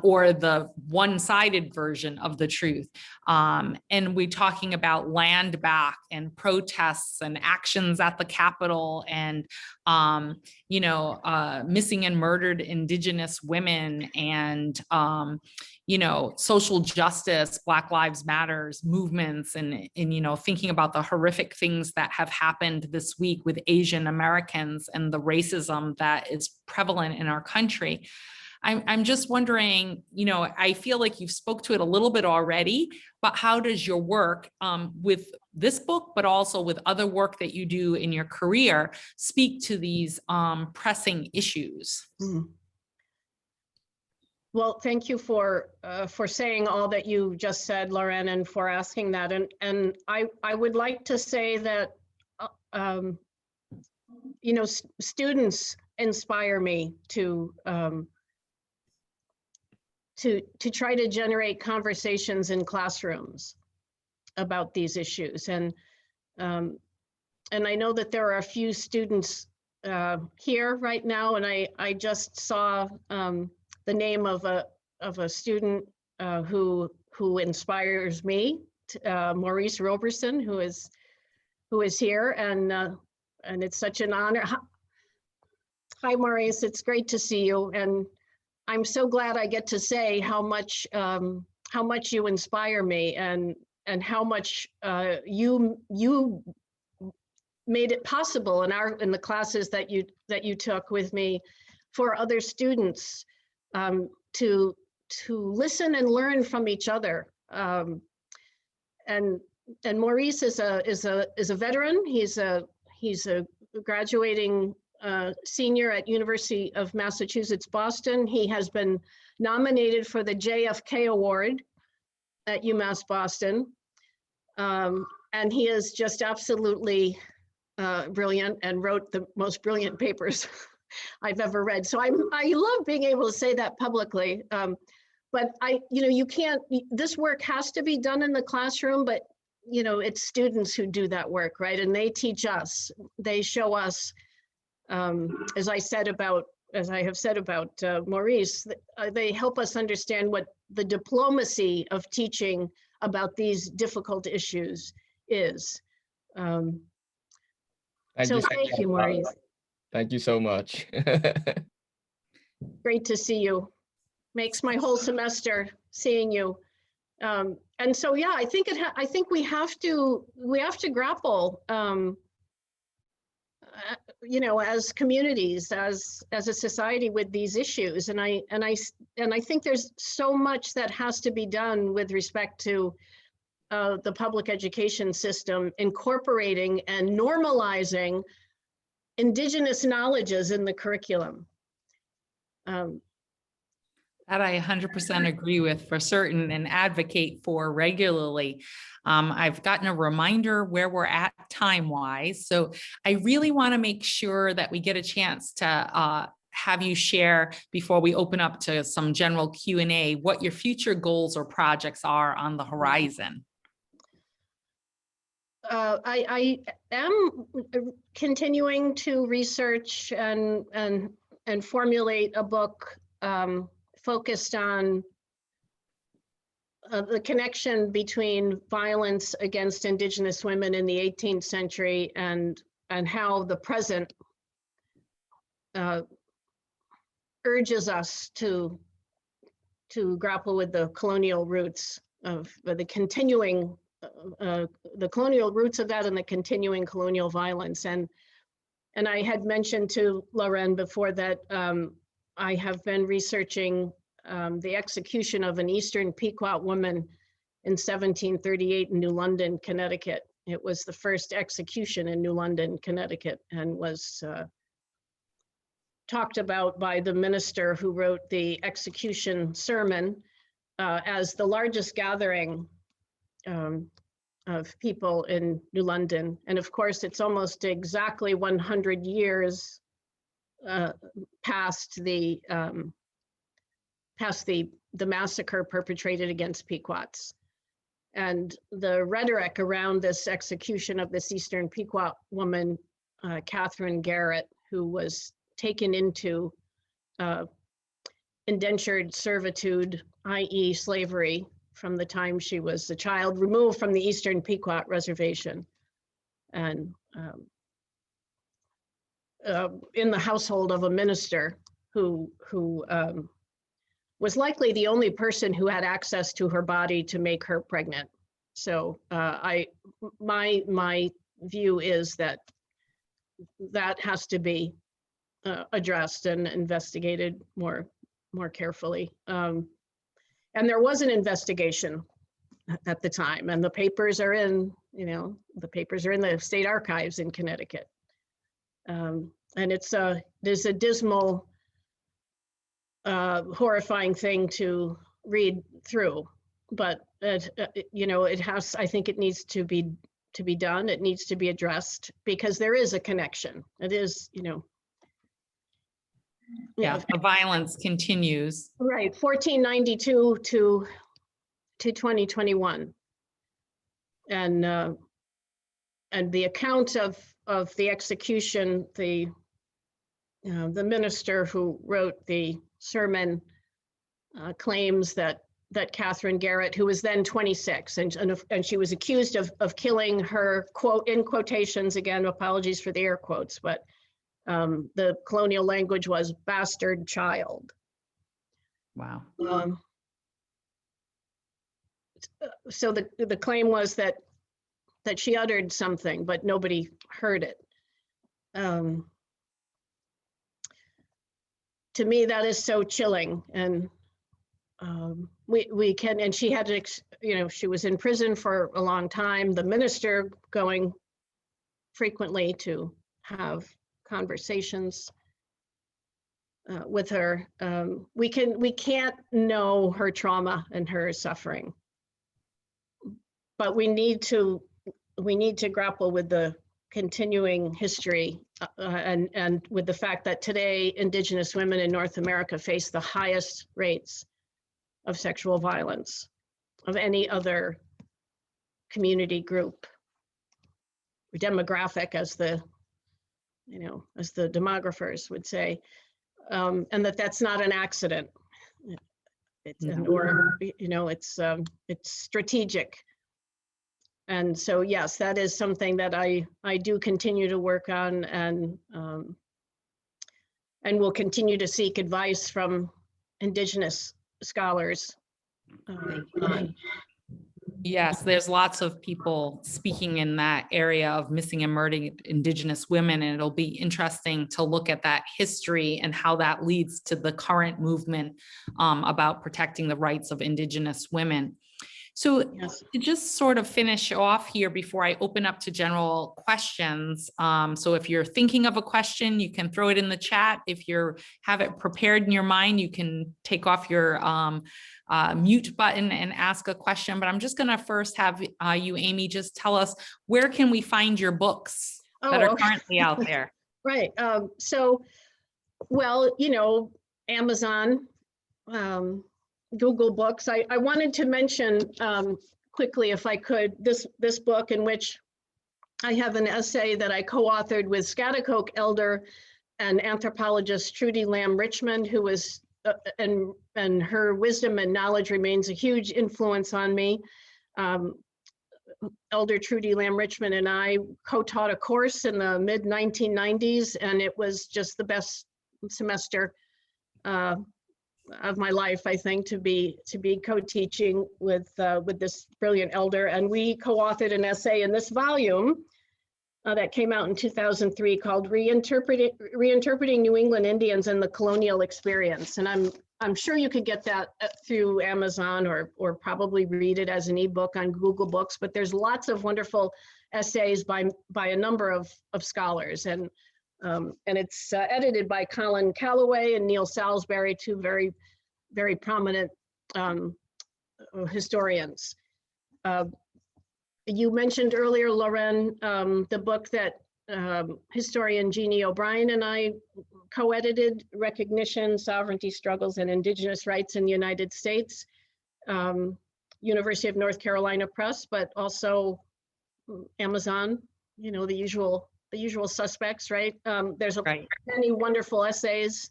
Or the one-sided version of the truth. And we're talking about land back and protests and actions at the Capitol, and, missing and murdered Indigenous women, and, social justice, Black Lives Matters movements, and thinking about the horrific things that have happened this week with Asian Americans and the racism that is prevalent in our country. I'm just wondering, I feel like you've spoke to it a little bit already, but how does your work with this book, but also with other work that you do in your career, speak to these pressing issues? Well, thank you for saying all that you just said, Lauren, and for asking that. And I would like to say that, students inspire me to try to generate conversations in classrooms about these issues. And I know that there are a few students here right now, and I just saw the name of a student who inspires me, Maurice Roberson, who is here, and it's such an honor. Hi, Maurice, it's great to see you, and I'm so glad I get to say how much you inspire me, and how much you made it possible in the classes that you took with me for other students to listen and learn from each other. And Maurice is a veteran. He's a graduating senior at University of Massachusetts, Boston. He has been nominated for the JFK Award at UMass Boston. And he is just absolutely brilliant and wrote the most brilliant papers I've ever read. So I love being able to say that publicly. But you can't, this work has to be done in the classroom, but it's students who do that work, right? And they teach us, they show us, as I have said about Maurice, they help us understand what the diplomacy of teaching about these difficult issues is. So thank you, Maurice. Thank you so much. Great to see you. Makes my whole semester seeing you. And so, yeah, I think we have to grapple, as communities, as a society with these issues. And I think there's so much that has to be done with respect to the public education system, incorporating and normalizing Indigenous knowledges in the curriculum. That I 100% agree with for certain and advocate for regularly. I've gotten a reminder where we're at time-wise. So I really want to make sure that we get a chance to have you share, before we open up to some general Q&A, what your future goals or projects are on the horizon. I am continuing to research and formulate a book focused on the connection between violence against Indigenous women in the 18th century and how the present urges us to grapple with the colonial roots of the continuing the colonial roots of that and the continuing colonial violence. And I had mentioned to Lauren before that I have been researching the execution of an Eastern Pequot woman in 1738 in New London, Connecticut. It was the first execution in New London, Connecticut, and was talked about by the minister who wrote the execution sermon as the largest gathering of people in New London. And of course, it's almost exactly 100 years past the massacre perpetrated against Pequots. And the rhetoric around this execution of this Eastern Pequot woman, Catherine Garrett, who was taken into indentured servitude, i.e. slavery, from the time she was a child, removed from the Eastern Pequot Reservation, and in the household of a minister who was likely the only person who had access to her body to make her pregnant. So my view is that has to be addressed and investigated more carefully. And there was an investigation at the time, and the papers are in, the state archives in Connecticut. And there's a dismal, horrifying thing to read through, but I think it needs to be done. It needs to be addressed because there is a connection. It is, the violence continues. Right, 1492 to 2021. And the account of the execution, the minister who wrote the sermon claims that Catherine Garrett, who was then 26, and she was accused of killing her, quote, in quotations, again, apologies for the air quotes, but the colonial language was bastard child. Wow. So the claim was that she uttered something, but nobody heard it. To me, that is so chilling. And we can, and she had to, she was in prison for a long time. The minister going frequently to have conversations with her. We can't know her trauma and her suffering. but we need to grapple with the continuing history and with the fact that today Indigenous women in North America face the highest rates of sexual violence of any other community group, demographic, as the demographers would say, and that's not an accident. It's it's strategic. And so, yes, that is something that I do continue to work on, and will continue to seek advice from Indigenous scholars on. Yes, there's lots of people speaking in that area of missing and murdered Indigenous women, and it'll be interesting to look at that history and how that leads to the current movement about protecting the rights of Indigenous women. So Yes. to just sort of finish off here before I open up to general questions. So if you're thinking of a question, you can throw it in the chat. If you have it prepared in your mind, you can take off your mute button and ask a question. But I'm just going to first have you, Amy, just tell us, where can we find your books that are currently out there? Right. So, well, Amazon, Google Books. I wanted to mention quickly, if I could, this book in which I have an essay that I co-authored with Schaghticoke elder and anthropologist Trudy Lamb Richmond, who was and her wisdom and knowledge remains a huge influence on me. Elder Trudy Lamb Richmond and I co-taught a course in the mid-1990s, and it was just the best semester of my life, I think, to be co-teaching with this brilliant elder. And we co-authored an essay in this volume that came out in 2003 called Reinterpreting New England Indians and the Colonial Experience. And I'm sure you could get that through Amazon or probably read it as an ebook on Google Books, but there's lots of wonderful essays by a number of scholars. And it's edited by Colin Calloway and Neil Salisbury, two very, very prominent historians. You mentioned earlier, Lauren, the book that historian Jeannie O'Brien and I co-edited, Recognition, Sovereignty Struggles, and Indigenous Rights in the United States, University of North Carolina Press, but also Amazon, the usual suspects, right? There's many wonderful essays.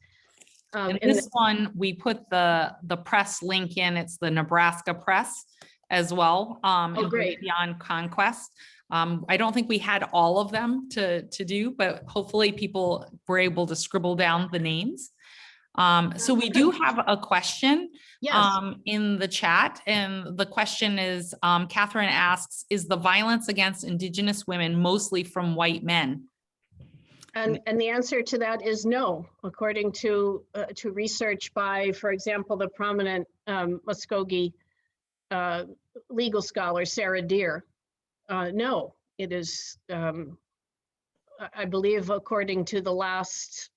And this one, we put the press link in. It's the Nebraska Press as well. Great. Beyond Conquest. I don't think we had all of them to do, but hopefully people were able to scribble down the names. So we do have a question in the chat, and the question is, Catherine asks, is the violence against Indigenous women mostly from white men? And the answer to that is no, according to research by, for example, the prominent Muskogee legal scholar Sarah Deer. No, it is, I believe, according to the last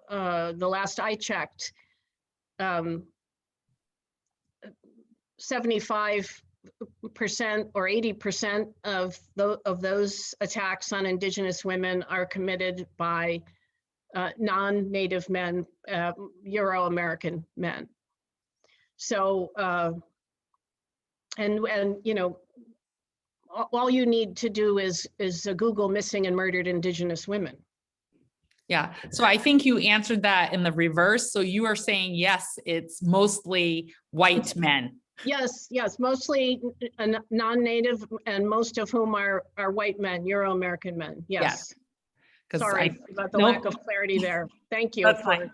I checked, 75% or 80% of those attacks on Indigenous women are committed by non-Native men, Euro-American men. So, and all you need to do is Google missing and murdered Indigenous women. Yeah, so I think you answered that in the reverse. So you are saying, yes, it's mostly white men. Yes, mostly non-Native, and most of whom are white men, Euro-American men. Yes. Sorry about the lack of clarity there. Thank you. That's fine.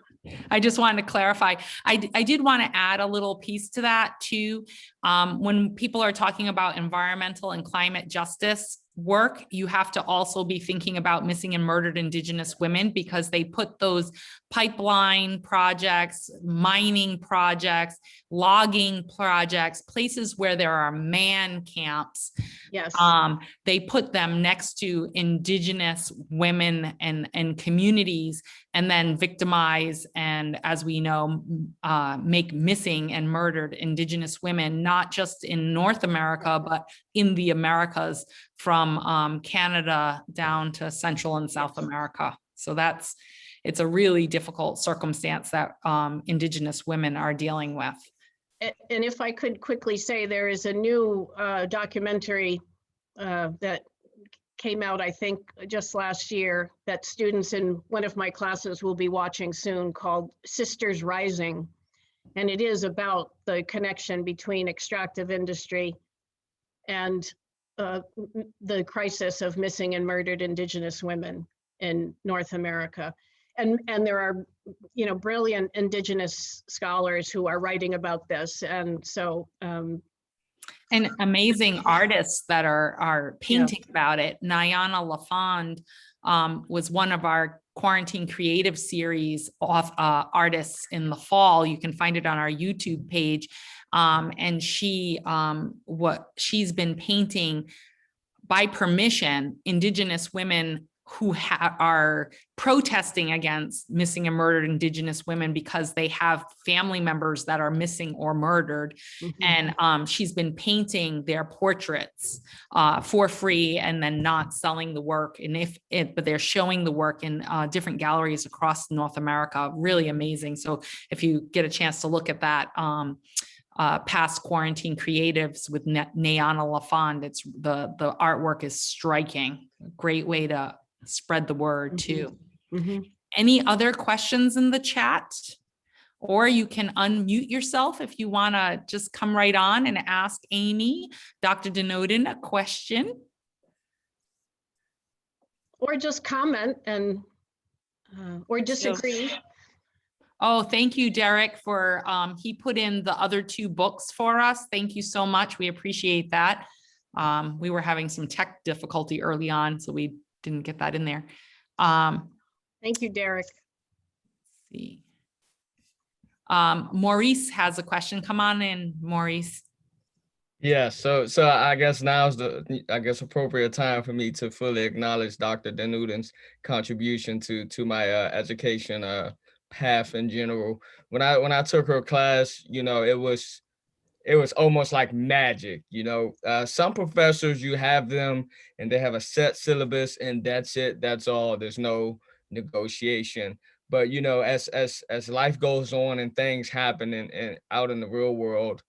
I just wanted to clarify. I did want to add a little piece to that too. When people are talking about environmental and climate justice, work, you have to also be thinking about missing and murdered Indigenous women, because they put those pipeline projects, mining projects, logging projects, places where there are man camps. Yes. They put them next to Indigenous women and communities, and then victimize and, as we know, make missing and murdered Indigenous women, not just in North America, but in the Americas, from Canada down to Central and South America. So it's a really difficult circumstance that Indigenous women are dealing with. And if I could quickly say, there is a new documentary that came out, I think, just last year, that students in one of my classes will be watching soon, called Sisters Rising. And it is about the connection between extractive industry and the crisis of missing and murdered Indigenous women in North America. And there are, you know, brilliant Indigenous scholars who are writing about this. And so and amazing artists that are painting about it. Nyana LaFond was one of our Quarantine Creative Series of artists in the fall. You can find it on our YouTube page. And she's been painting by permission Indigenous women who are protesting against missing and murdered Indigenous women because they have family members that are missing or murdered. Mhm. And she's been painting their portraits for free, and then not selling the work. But they're showing the work in different galleries across North America. Really amazing. So if you get a chance to look at that, past Quarantine Creatives with Nyana LaFond, it's the artwork is striking. Great way to spread the word too. Mhm. Any other questions in the chat? Or you can unmute yourself if you want to just come right on and ask Amy, Dr. Den Ouden, a question. Or just comment and or disagree. Oh, thank you, Derek, for he put in the other two books for us. Thank you so much. We appreciate that. We were having some tech difficulty early on, so we didn't get that in there. Thank you, Derek. Let's see. Maurice has a question. Come on in, Maurice. Yeah, so I guess now's the appropriate time for me to fully acknowledge Dr. Den Ouden's contribution to my education path in general. When I took her class, you know, it was almost like magic. You know, some professors, you have them and they have a set syllabus and that's it, that's all. There's no negotiation. But you know, as life goes on and things happen and out in the real world,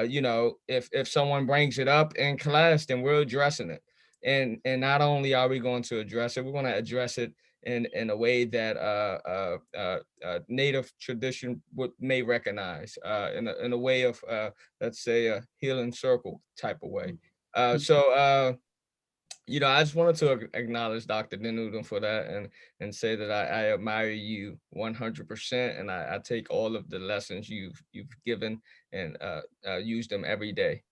you know, if someone brings it up in class, then we're addressing it. And not only are we going to address it, we're going to address it in a way that native tradition may recognize, in a way of let's say a healing circle type of way. So you know, I just wanted to acknowledge Dr. Den Ouden for that and say that I admire you 100%, and I take all of the lessons you've given and use them every day.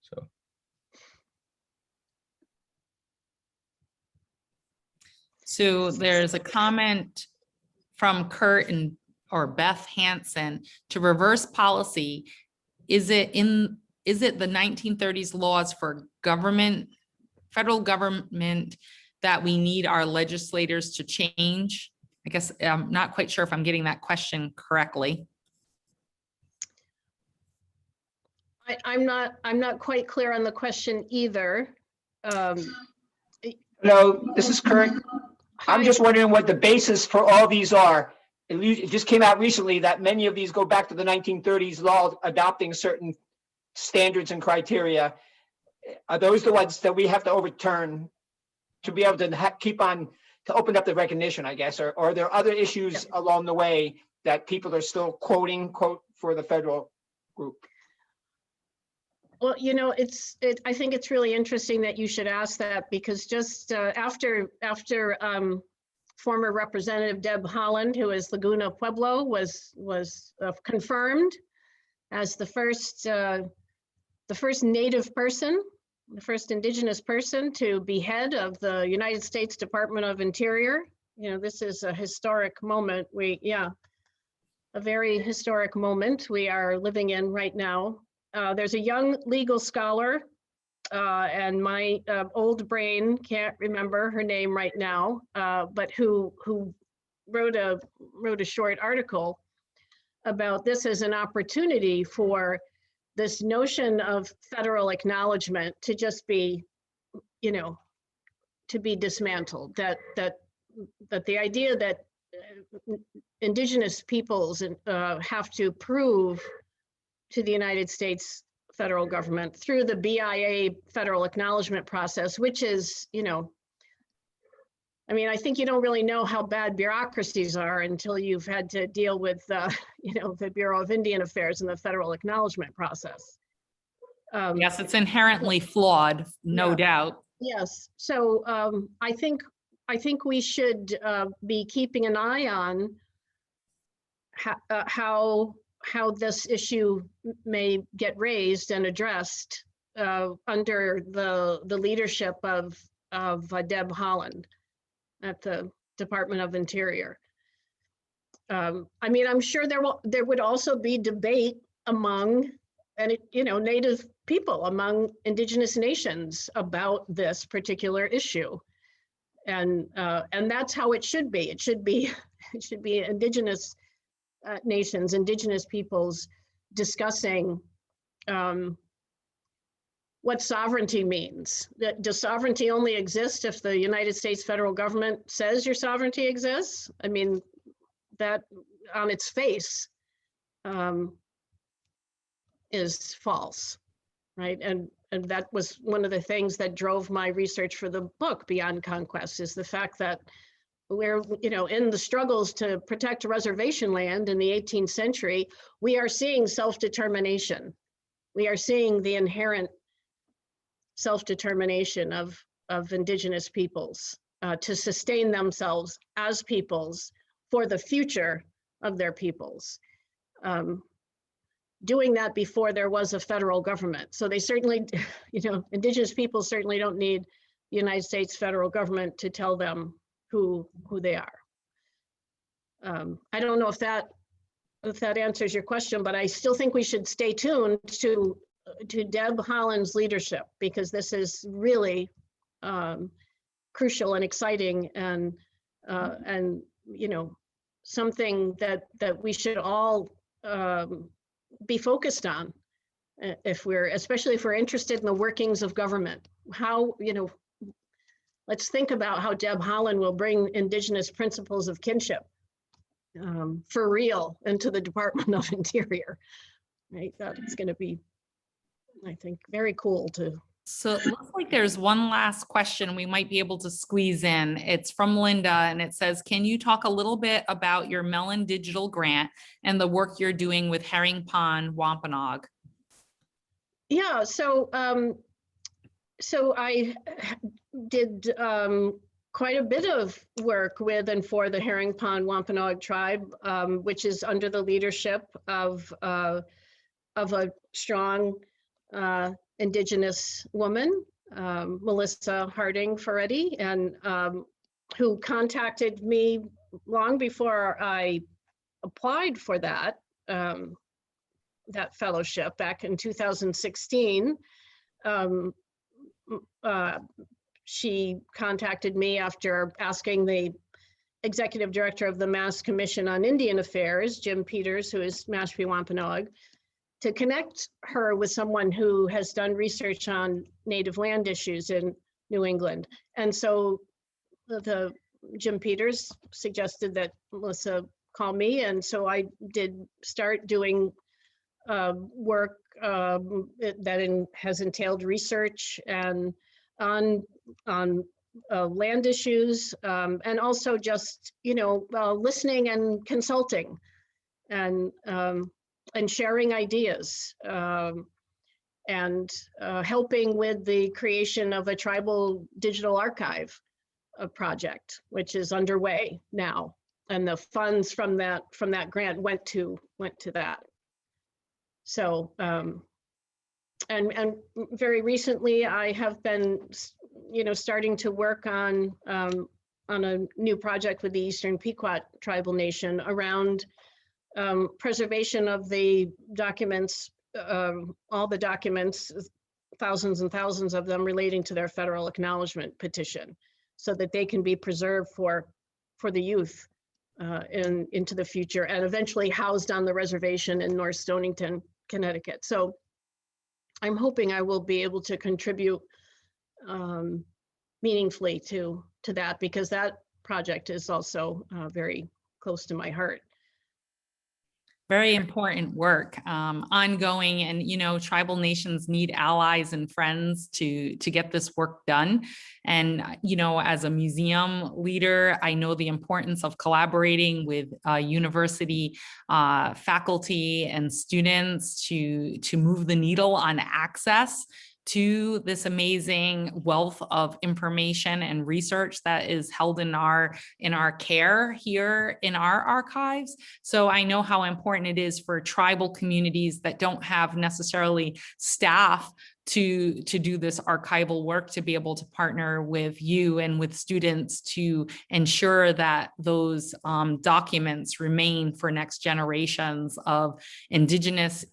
So. So there's a comment from Kurt or Beth Hansen to reverse policy. Is it the 1930s laws for federal government that we need our legislators to change? I guess I'm not quite sure if I'm getting that question correctly. I'm not quite clear on the question either. Hello, this is Kurt. I'm just wondering what the basis for all these are. It just came out recently that many of these go back to the 1930s law adopting certain standards and criteria. Are those the ones that we have to overturn to be able to keep on, to open up the recognition, I guess? Or are there other issues along the way that people are still quote for the federal group? Well, you know, I think it's really interesting that you should ask that, because just after former Representative Deb Haaland, who is Laguna Pueblo, was confirmed as the first Native person the first Indigenous person to be head of the United States Department of Interior. You know, this is a historic moment. A very historic moment we are living in right now. There's a young legal scholar, and my old brain can't remember her name right now, but who wrote a short article about this as an opportunity for this notion of federal acknowledgement to just be, you know, to be dismantled. That the idea that Indigenous peoples have to prove to the United States federal government through the BIA federal acknowledgement process, which is, you know, I mean, I think you don't really know how bad bureaucracies are until you've had to deal with, you know, the Bureau of Indian Affairs and the federal acknowledgement process. Yes, it's inherently flawed, no doubt. Yes. So I think we should be keeping an eye on how this issue may get raised and addressed under the leadership of Deb Haaland at the Department of Interior. I mean, I'm sure there would also be debate among, you know, Native people, among Indigenous nations about this particular issue, and that's how it should be. It should be Indigenous nations, Indigenous peoples discussing what sovereignty means. Does sovereignty only exist if the United States federal government says your sovereignty exists? I mean, that on its face is false, right? And that was one of the things that drove my research for the book Beyond Conquest, is the fact that we're, you know, in the struggles to protect reservation land in the 18th century, we are seeing self-determination. We are seeing the inherent self-determination of Indigenous peoples to sustain themselves as peoples for the future of their peoples. Doing that before there was a federal government. So they certainly, you know, Indigenous people certainly don't need the United States federal government to tell them who they are. I don't know if that answers your question, but I still think we should stay tuned to Deb Haaland's leadership, because this is really crucial and exciting, and you know, something that we should all be focused on, especially if we're interested in the workings of government. How, you know, let's think about how Deb Haaland will bring Indigenous principles of kinship for real into the Department of Interior, right? That's going to be, I think, very cool to. So it looks like there's one last question we might be able to squeeze in. It's from Linda, and it says, can you talk a little bit about your Mellon Digital Grant and the work you're doing with Herring Pond Wampanoag? Yeah, so I did quite a bit of work with and for the Herring Pond Wampanoag tribe, which is under the leadership of a strong Indigenous woman, Melissa Harding Ferretti, and who contacted me long before I applied for that fellowship back in 2016. She contacted me after asking the executive director of the Mass Commission on Indian Affairs, Jim Peters, who is Mashpee Wampanoag, to connect her with someone who has done research on native land issues in New England. And so Jim Peters suggested that Melissa call me. And so I did start doing work that has entailed research and on land issues, and also just, you know, listening and consulting and sharing ideas, and helping with the creation of a tribal digital archive project, which is underway now. And the funds from that grant went to that. So and very recently, I have been, starting to work on a new project with the Eastern Pequot Tribal Nation around preservation of the documents, all the documents, thousands and thousands of them relating to their federal acknowledgement petition, so that they can be preserved for the youth into the future, and eventually housed on the reservation in North Stonington, Connecticut. So I'm hoping I will be able to contribute meaningfully to that, because that project is also very close to my heart. Very important work, ongoing, and tribal nations need allies and friends to get this work done. And as a museum leader, I know the importance of collaborating with university faculty and students to move the needle on access to this amazing wealth of information and research that is held in our care here in our archives. So I know how important it is for tribal communities that don't have necessarily staff to do this archival work, to be able to partner with you and with students to ensure that those documents remain for next generations of Indigenous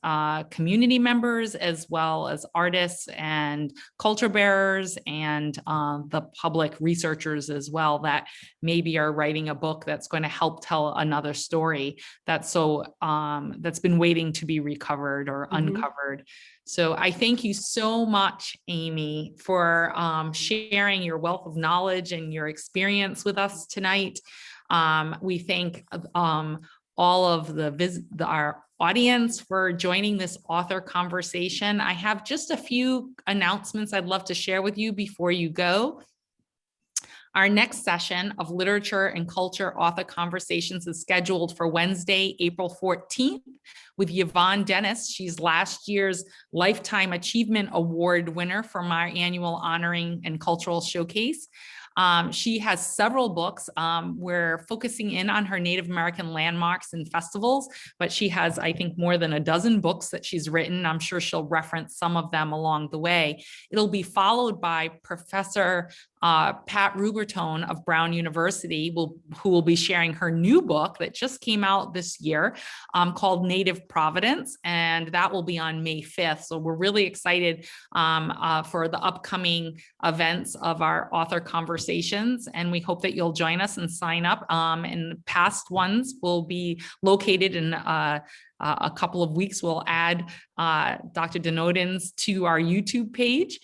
community members, as well as artists and culture bearers, and the public researchers as well, that maybe are writing a book that's going to help tell another story that's been waiting to be recovered or uncovered. So I thank you so much, Amy, for sharing your wealth of knowledge and your experience with us tonight. We thank all of our audience for joining this author conversation. I have just a few announcements I'd love to share with you before you go. Our next session of Literature and Culture Author Conversations is scheduled for Wednesday, April 14th with Yvonne Dennis. She's last year's Lifetime Achievement Award winner from our annual Honoring and Cultural Showcase. She has several books. We're focusing in on her Native American landmarks and festivals, but she has, I think, more than a dozen books that she's written. I'm sure she'll reference some of them along the way. It'll be followed by Professor Pat Rugertone of Brown University, who will be sharing her new book that just came out this year called Native Providence, and that will be on May 5th. So we're really excited for the upcoming events of our author conversations, and we hope that you'll join us and sign up. And past ones will be located in a couple of weeks. We'll add Dr. Den Ouden's to our YouTube page,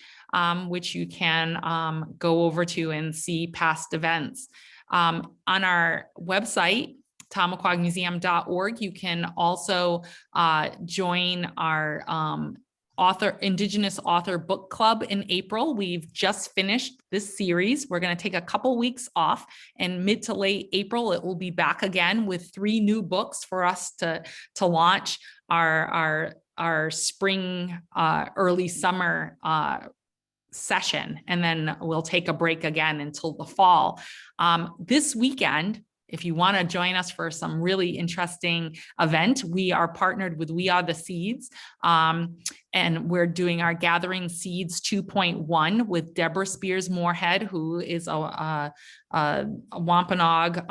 which you can go over to and see past events. On our website, tamaquagmuseum.org, you can also join our Indigenous Author Book Club in April. We've just finished this series. We're going to take a couple weeks off, and mid to late April, it will be back again with 3 new books for us to launch our spring, early summer session, and then we'll take a break again until the fall. This weekend, if you want to join us for some really interesting event, we are partnered with We Are the Seeds, and we're doing our Gathering Seeds 2.1 with Deborah Spears Moorhead, who is a Wampanoag,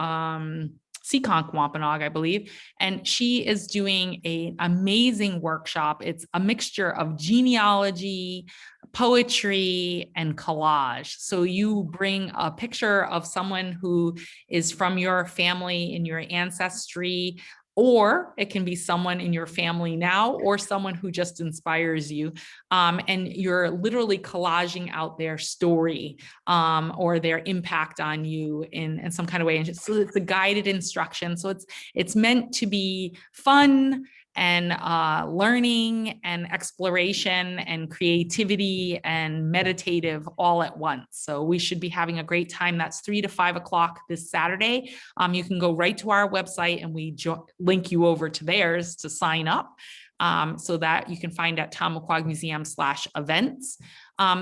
Seekonk Wampanoag, I believe, and she is doing an amazing workshop. It's a mixture of genealogy, poetry, and collage. So you bring a picture of someone who is from your family in your ancestry, or it can be someone in your family now, or someone who just inspires you. And you're literally collaging out their story or their impact on you in some kind of way. And so it's a guided instruction. So it's meant to be fun and learning and exploration and creativity and meditative all at once. So we should be having a great time. That's 3 to 5 o'clock this Saturday. You can go right to our website and we link you over to theirs to sign up. so that you can find at Tamaqua Museum/events.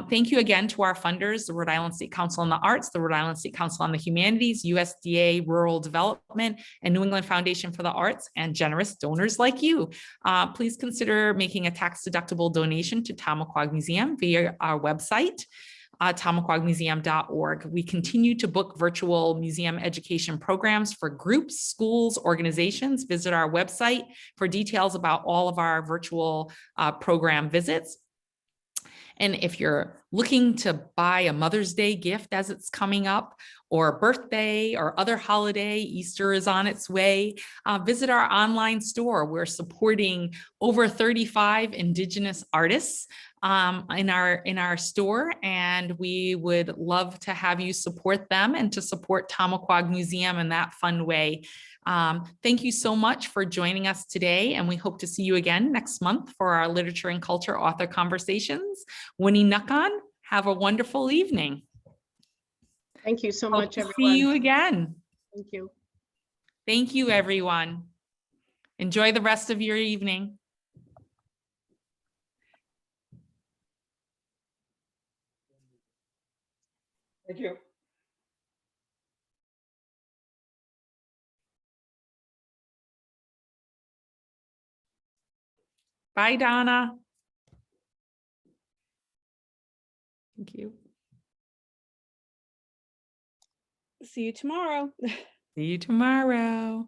Thank you again to our funders, the Rhode Island State Council on the Arts, the Rhode Island State Council on the Humanities, USDA Rural Development, and New England Foundation for the Arts, and generous donors like you. Please consider making a tax-deductible donation to Tamaqua Museum via our website, tamaquagmuseum.org. We continue to book virtual museum education programs for groups, schools, organizations. Visit our website for details about all of our virtual program visits. And if you're looking to buy a Mother's Day gift as it's coming up, or a birthday or other holiday, Easter is on its way, visit our online store. We're supporting over 35 Indigenous artists in our store, and we would love to have you support them and to support Tamaqua Museum in that fun way. Thank you so much for joining us today, and we hope to see you again next month for our Literature and Culture Author Conversations. Winnie Nukan, have a wonderful evening. Thank you so much, everyone. See you again. Thank you. Thank you, everyone. Enjoy the rest of your evening. Thank you. Bye, Donna. Thank you. See you tomorrow. See you tomorrow.